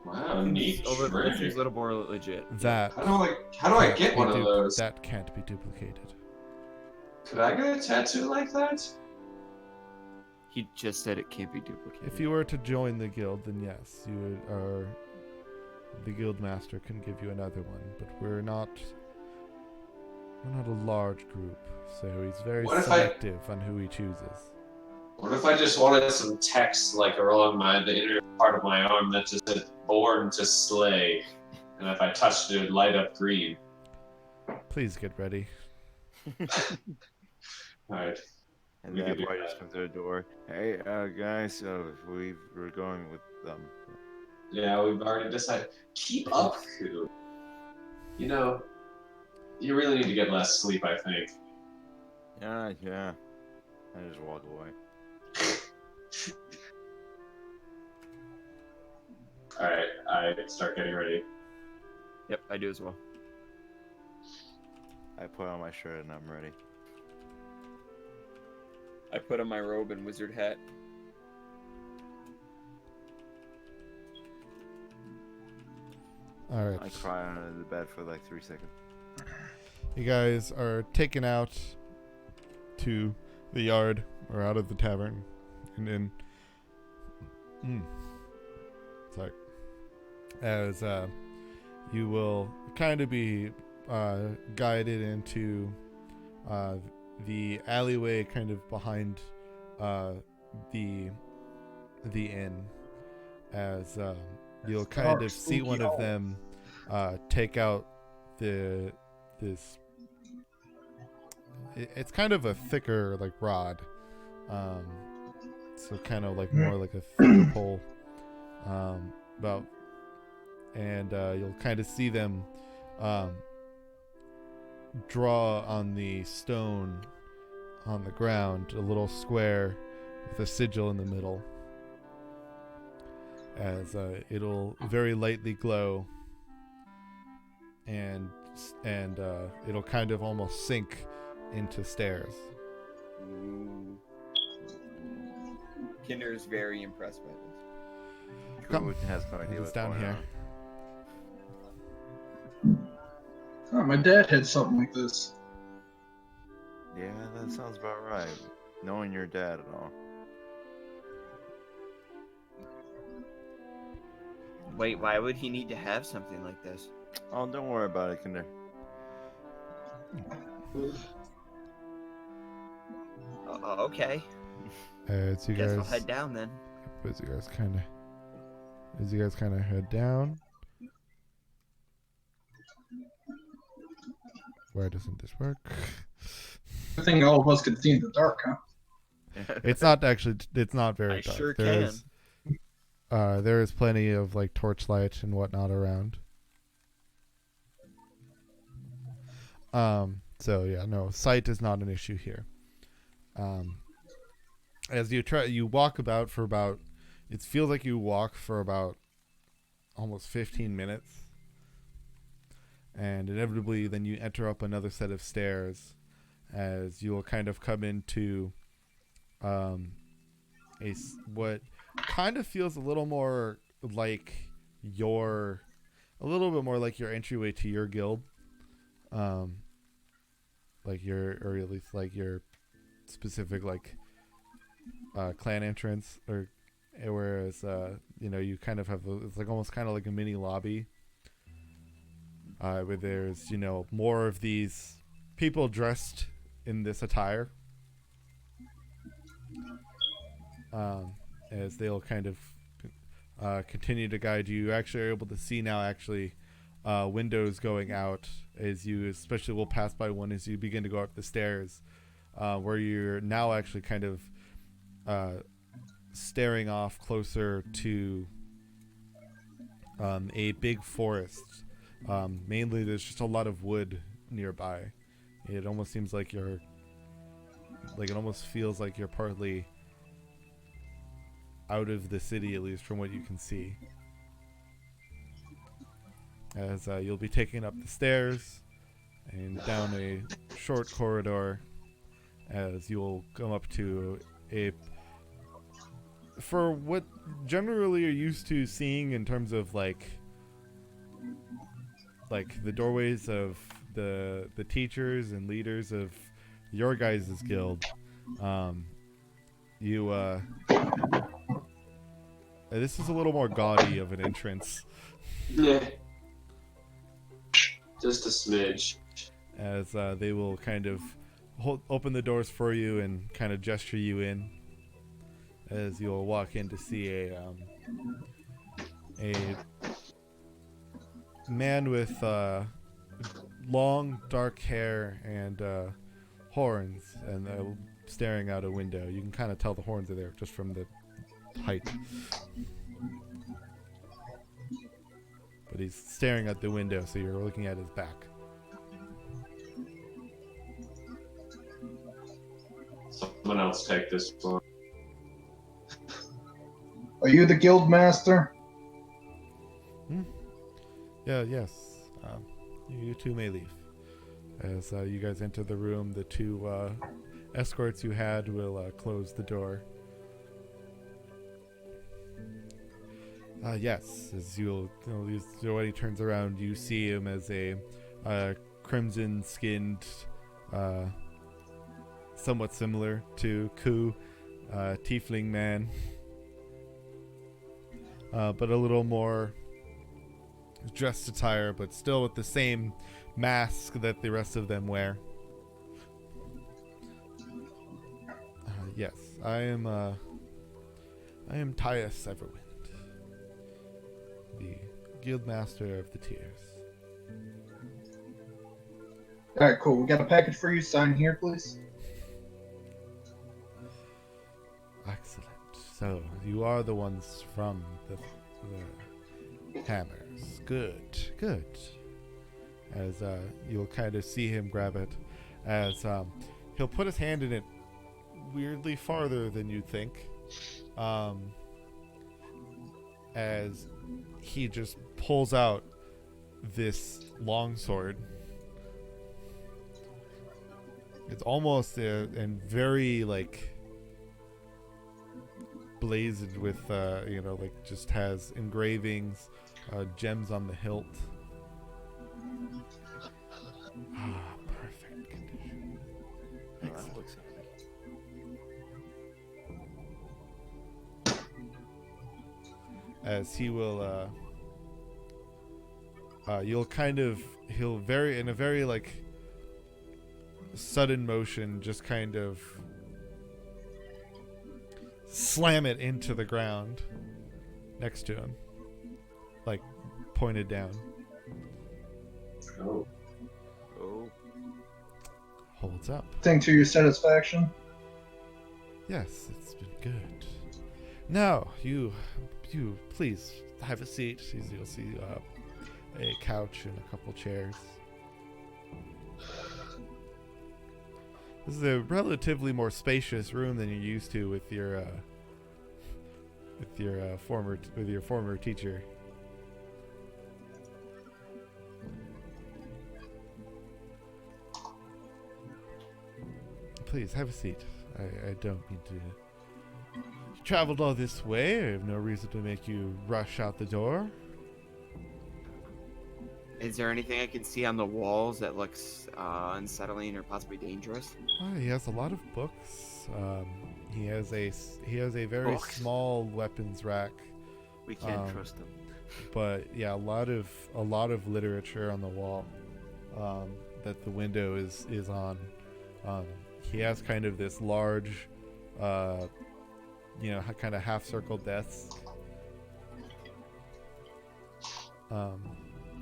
Wow, neat. This is a little more legit. That How do I can't get be one of those? That can't be duplicated. Could I get a tattoo like that? He just said it can't be duplicated. If you were to join the guild, then yes, the guild master can give you another one. But we're not a large group, so he's very What if selective on who he chooses. What if I just wanted some text like along the inner part of my arm that just said "Born to Slay," and if I touched it, it'd light up green? Please get ready. All right. And We that could do boy that. just comes to the door. Hey, guys, we're going with Yeah, we've already decided. Keep up, Ku. You know, you really need to get less sleep, I think. Yeah. I just walk away. All right, I start getting ready. Yep, I do as well. I put on my shirt and I'm ready. I put on my robe and wizard hat. All right. I cry under the bed for like 3 seconds. You guys are taken out to the yard or out of the tavern, and then, sorry, as you will kind of be guided into the alleyway, kind of behind the inn, as you'll kind of see one of them take out this. It's kind of a thicker like rod, so kind of like more like a thicker pole, and you'll kind of see them draw on the stone on the ground a little square with a sigil in the middle, as it'll very lightly glow, and it'll kind of almost sink into stairs. Ooh. Kinder is very impressed by this. Come. Who has no idea It's what's down going here. on. Oh, my dad had something like this. Yeah, that sounds about right. Knowing your dad and all. Wait, why would he need to have something like this? Oh, don't worry about it, Kinder. Okay. As you Guess guys, we'll head down then. as you guys kind of head down. Why doesn't this work? I think all of us could see in the dark, huh? It's not actually. It's not very I dark. sure There is plenty of like torchlight and whatnot around. So yeah, no, sight is not an issue here. As you walk about for about, it feels like you walk for about almost 15 minutes. And inevitably then you enter up another set of stairs as you will kind of come into what kind of feels a little more like a little bit more like your entryway to your guild. Like or at least like your specific like clan entrance, or whereas you kind of have it's like almost kind of like a mini lobby where there's more of these people dressed in this attire, as they'll kind of continue to guide you. You actually are able to see now windows going out as you especially will pass by one as you begin to go up the stairs, where you're now actually kind of staring off closer to a big forest. Mainly there's just a lot of wood nearby. It almost seems like it almost feels like you're partly out of the city, at least from what you can see. As you'll be taking up the stairs and down a short corridor, as you'll come up to for what generally you're used to seeing in terms of like the doorways of the teachers and leaders of your guys' guild. This is a little more gaudy of an entrance. Yeah. Just a smidge. As they will kind of open the doors for you and kind of gesture you in, as you'll walk in to see a man with long dark hair and horns, and staring out a window. You can kind of tell the horns are there just from the height. But he's staring at the window, so you're looking at his back. Someone else take this one. Are you the guild master? Yes. You two may leave. As you guys enter the room, the two escorts you had will close the door. Yes, as when he turns around, you see him as a crimson-skinned, somewhat similar to Ku, tiefling man, but a little more dressed attire, but still with the same mask that the rest of them wear. Yes, I am Tyus Everwind, the guild master of the Tears. All right, cool. We got a package for you. Sign here, please. Excellent. So you are the ones from the Hammers. Good. As you'll kind of see him grab it, as he'll put his hand in it weirdly farther than you'd think, as he just pulls out this longsword. It's almost and very blazed with just has engravings, gems on the hilt. Perfect condition. Excellent. As he will he'll in a very sudden motion just kind of slam it into the ground next to him, like pointed down. Oh. Oh, Holds up. Thing to your satisfaction. Yes, it's been good. Now, you please have a seat. You'll see a couch and a couple chairs. This is a relatively more spacious room than you're used to with your former teacher. Please have a seat. I don't mean to. You traveled all this way. I have no reason to make you rush out the door. Is there anything I can see on the walls that looks unsettling or possibly dangerous? He has a lot of books. He has a very Books? small weapons rack. we can't trust him. But yeah, a lot of literature on the wall that the window is on. He has kind of this large, kind of half-circle desk.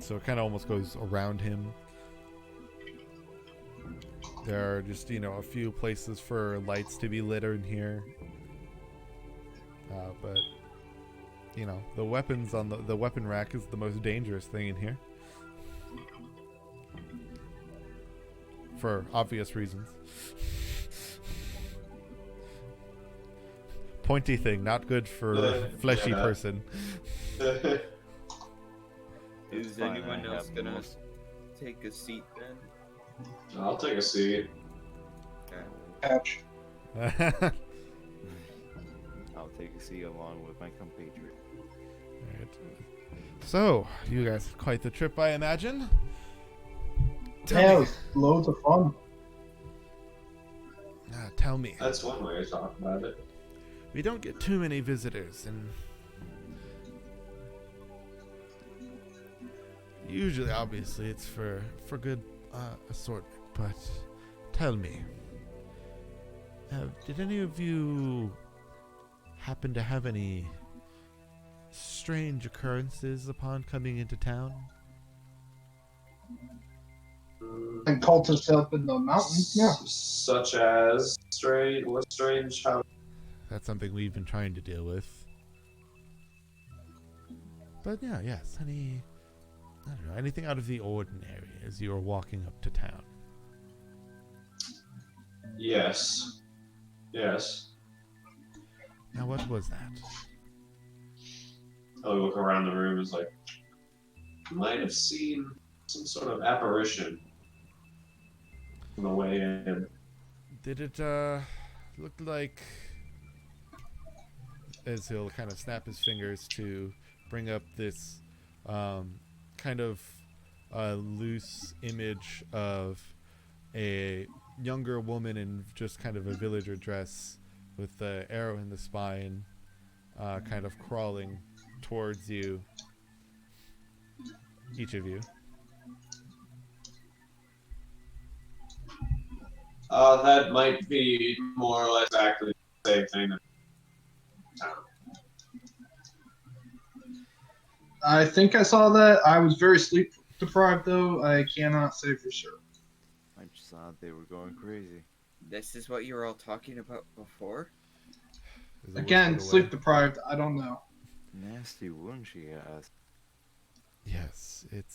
So it kind of almost goes around him. There are just a few places for lights to be lit in here. But the weapons on the weapon rack is the most dangerous thing in here. For obvious reasons. Pointy thing, not good for a fleshy Yeah. person. Is fine, anyone I else have gonna most- take a seat then? I'll take a seat. Couch. Alright. I'll take a seat along with my compatriot. So, you guys had quite the trip, I imagine. Yeah, it Tell me. was loads of fun. Tell me. That's one way to talk about it. We don't get too many visitors, and usually, obviously, it's for good assortment. But tell me, did any of you happen to have any strange occurrences upon coming into town? And cultists up in the mountains. Yeah. Such as strange. What's strange? How? That's something we've been trying to deal with. But yeah, yes, I don't know, anything out of the ordinary as you were walking up to town. Yes. Yes. Now, what was that? I'll look around the room. It's like might have seen some sort of apparition on the way in. Did it look like, as he'll kind of snap his fingers to bring up this kind of loose image of a younger woman in just kind of a villager dress with the arrow in the spine, kind of crawling towards you, each of you. That might be more or less exactly the same thing. I think I saw that. I was very sleep deprived, though. I cannot say for sure. I just thought they were going crazy. This is what you were all talking about before? As it Again, whispered sleep away. deprived. I don't know. Nasty wound she has. Yes, it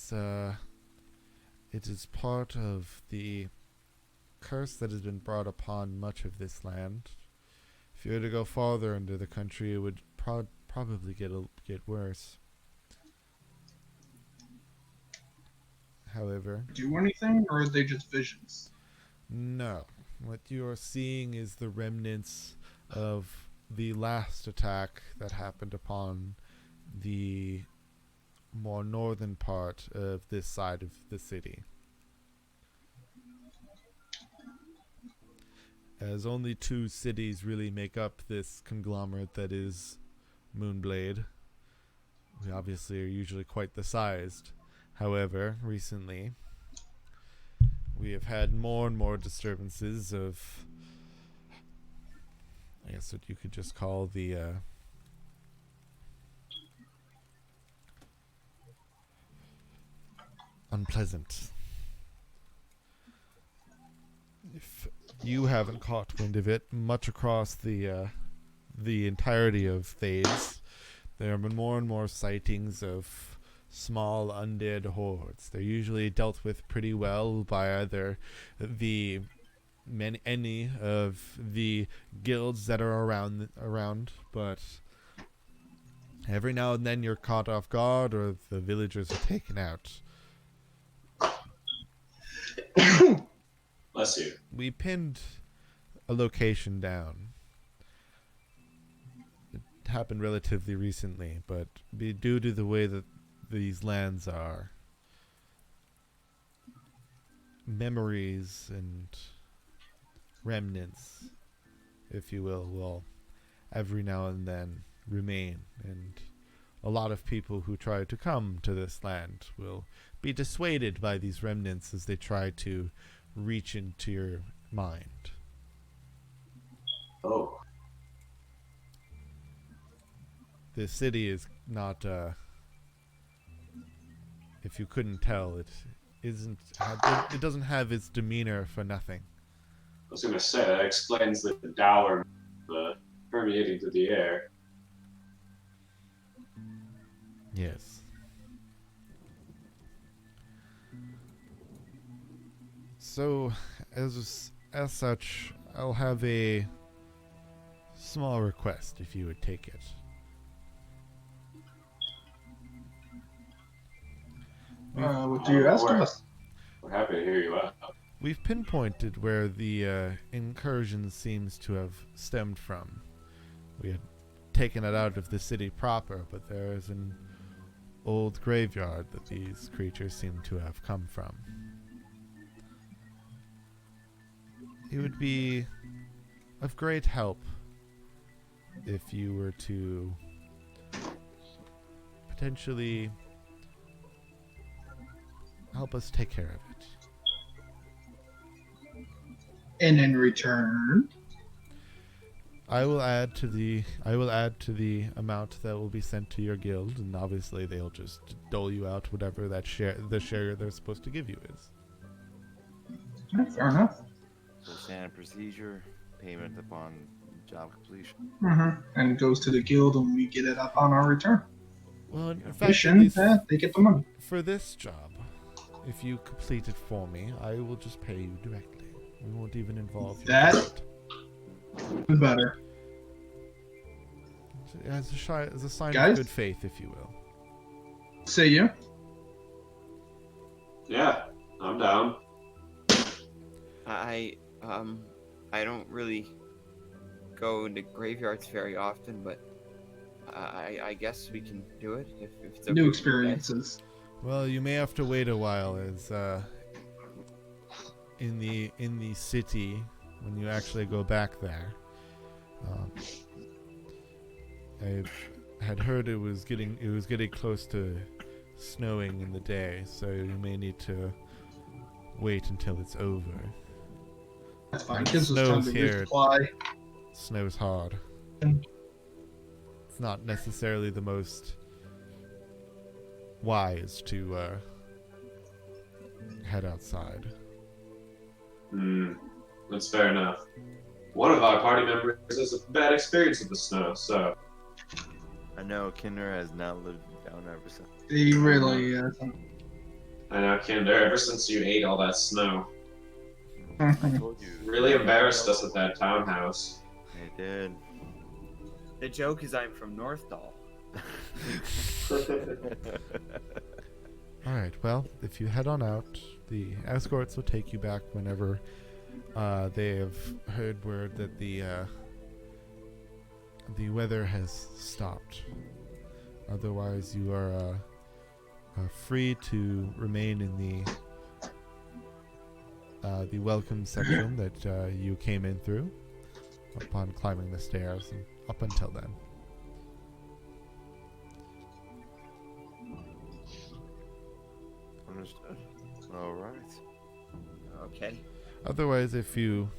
is part of the curse that has been brought upon much of this land. If you were to go farther into the country, it would probably get worse. However, Do anything, or are they just visions? no. What you are seeing is the remnants of the last attack that happened upon the more northern part of this side of the city. As only two cities really make up this conglomerate that is Moonblade. We obviously are usually quite the sized. However, recently, we have had more and more disturbances of I guess what you could just call the unpleasant. If you haven't caught wind of it, much across the entirety of Thades, there have been more and more sightings of small undead hordes. They're usually dealt with pretty well by either any of the guilds that are around, but every now and then you're caught off guard or the villagers are taken out. Bless you. We pinned a location down. It happened relatively recently, but due to the way that these lands are, memories and remnants, if you will every now and then remain, and a lot of people who try to come to this land will be dissuaded by these remnants as they try to reach into your mind. Oh. The city is not, if you couldn't tell, it doesn't have its demeanor for nothing. I was gonna say, that explains the dour permeating through the air. Yes. So, as such, I'll have a small request if you would take it. What do you ask of us? We're happy to hear you out. We've pinpointed where the incursion seems to have stemmed from. We had taken it out of the city proper, but there is an old graveyard that these creatures seem to have come from. It would be of great help if you were to potentially help us take care of it. And in return, I will add to the amount that will be sent to your guild, and obviously they'll just dole you out whatever the share they're supposed to give you is. fair enough. So standard procedure, payment upon job completion. And it goes to the guild, and we get it up on our return. Well, in fact, at Mission, least they get the money. for this job, if you complete it for me, I will just pay you directly. We won't even involve you. That better. As a sign Guys? of good faith, if you will. Say you. Yeah, I'm down. I don't really go into graveyards very often, but I guess we can do it if it's okay. New with you experiences. Well, you may have to wait a while, as in the city, when you actually go back there. I had heard it was getting close to snowing in the day, so you may need to wait until it's over. That's fine. It Gives us time snows to here. resupply. Snow's hard. It's not necessarily the most wise to head outside. That's fair enough. One of our party members has a bad experience with the snow, so I know Kinder has not lived down ever since. They really. I know, Kinder, ever since you ate all that snow, I told you. really embarrassed us at that townhouse. It did. The joke is I'm from Northdal. Alright, well, if you head on out, the escorts will take you back whenever they have heard word that the weather has stopped. Otherwise, you are free to remain in the welcome section that you came in through upon climbing the stairs, and up until then. Understood. All right. Okay. Otherwise, if you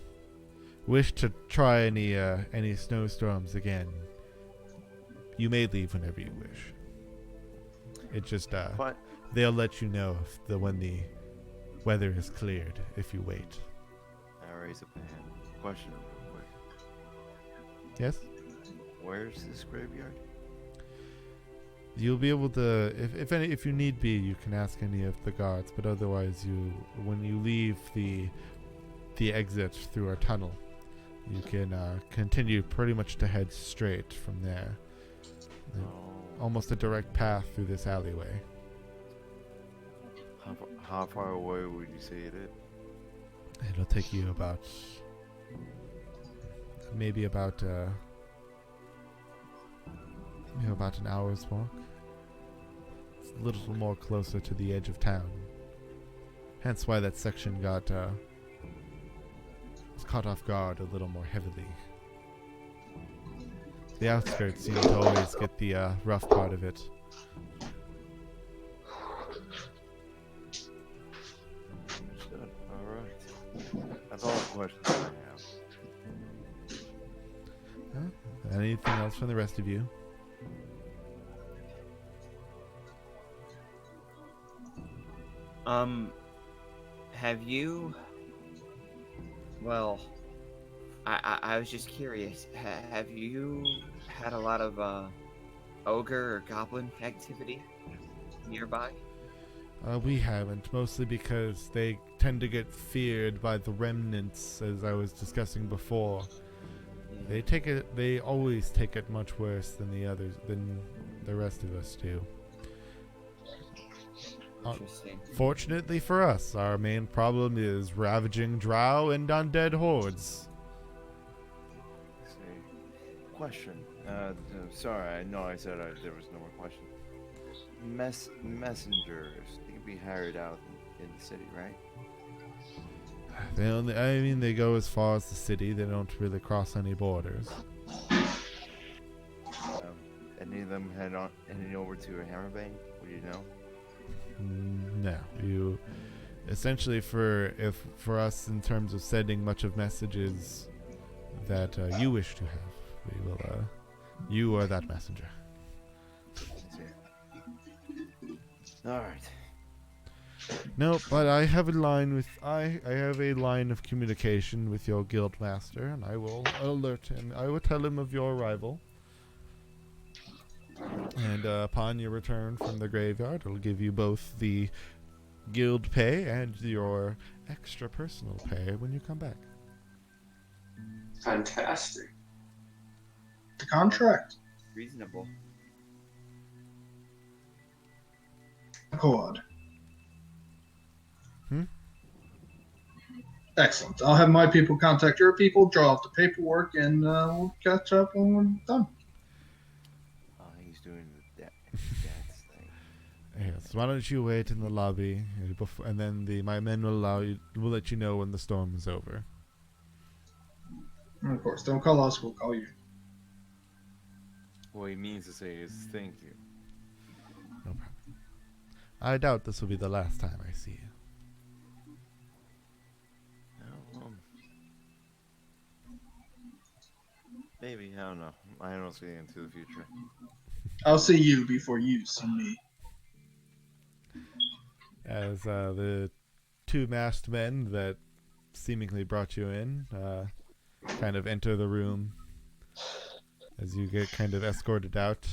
wish to try any snowstorms again, you may leave whenever you wish. It just But they'll let you know when the weather is cleared if you wait. I raise a hand. Question real quick. Yes? Where's this graveyard? You'll be able to, if you need be, you can ask any of the guards. But otherwise, when you leave the exit through our tunnel, you can continue pretty much to head straight from there. Oh. Almost a direct path through this alleyway. How far away would you say it is? It'll take you about maybe about an hour's walk. It's a little more closer to the edge of town. Hence why that section was caught off guard a little more heavily. The outskirts seem to always get the rough part of it. Alright. That's all the questions I have. Anything else from the rest of you? Have you? Well, I was just curious. Have you had a lot of ogre or goblin activity nearby? We haven't, mostly because they tend to get feared by the remnants, as I was discussing before. They always take it much worse than the rest of us do. Interesting. Fortunately for us, our main problem is ravaging drow and undead hordes. See. Question. Sorry, I know I said there was no more questions. Messengers, they can be hired out in the city, right? They go as far as the city. They don't really cross any borders. Any of them heading over to a Hammerbane? Would you know? No, you essentially for us in terms of sending much of messages that you wish to have, we will. You are that messenger. All right. No, but I have a line of communication with your guild master, and I will alert him. I will tell him of your arrival. And upon your return from the graveyard, I'll give you both the guild pay and your extra personal pay when you come back. Fantastic. The contract. Reasonable. Accord. Hmm? Excellent. I'll have my people contact your people, draw up the paperwork, and we'll catch up when we're done. Oh, he's doing the dance thing. Yes. Why don't you wait in the lobby, and then my men will let you know when the storm is over. And of course, don't call us. We'll call you. What he means to say is thank you. No problem. I doubt this will be the last time I see you. Well, maybe, I don't know. I don't see into the future. I'll see you before you see me. As the two masked men that seemingly brought you in kind of enter the room, as you get kind of escorted out,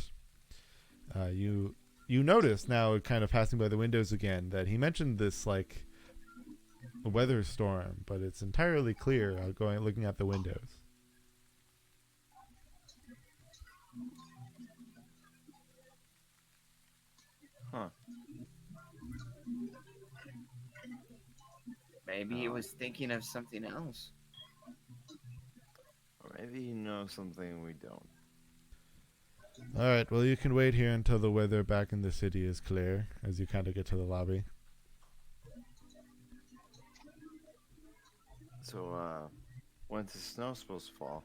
you notice now, kind of passing by the windows again, that he mentioned this like a weather storm, but it's entirely clear looking at the windows. Huh. Maybe he was thinking of something else. Or maybe you know something we don't. Alright, well, you can wait here until the weather back in the city is clear, as you kind of get to the lobby. So, when's the snow supposed to fall?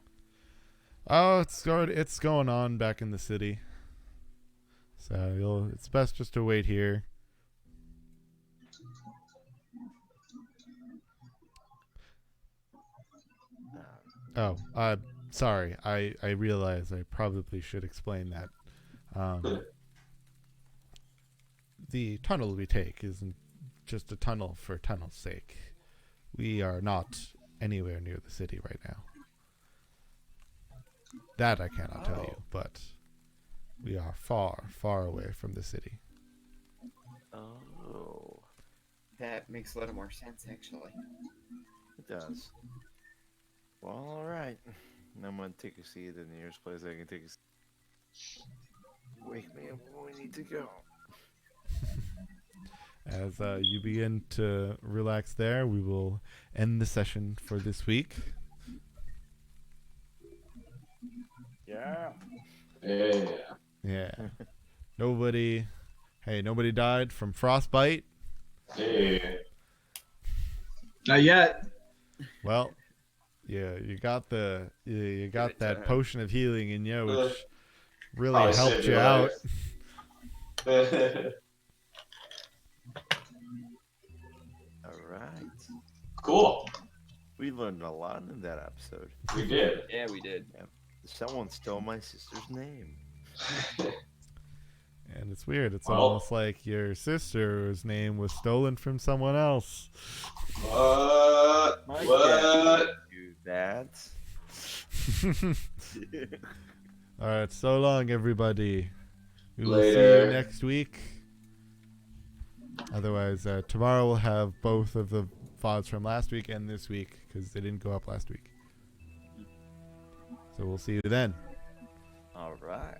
Oh, it's going on back in the city. So it's best just to wait here. Oh, sorry. I realize I probably should explain that. The tunnel we take isn't just a tunnel for tunnel's sake. We are not anywhere near the city right now. That I cannot tell you, but we are far, far away from the city. Oh, That makes a little more sense, actually. it does. Well, all right. I'm gonna take a seat at the nearest place I can take a seat. Wake me up when we need to go. As you begin to relax there, we will end the session for this week. Yeah. Yeah. Yeah. Nobody died from frostbite. Yeah. Not yet. Well, yeah, you got it that to him. potion of healing in you, which really Probably helped saved you your out. life. All right. Cool. We learned a lot in that episode. We did. Yeah, we did. Someone stole my sister's name. And it's weird. It's Well- almost like your sister's name was stolen from someone else. What? My What? dad do that. All right, so long, everybody. We will see you Later. next week. Otherwise, tomorrow we'll have both of the VODs from last week and this week because they didn't go up last week. So we'll see you then. All right.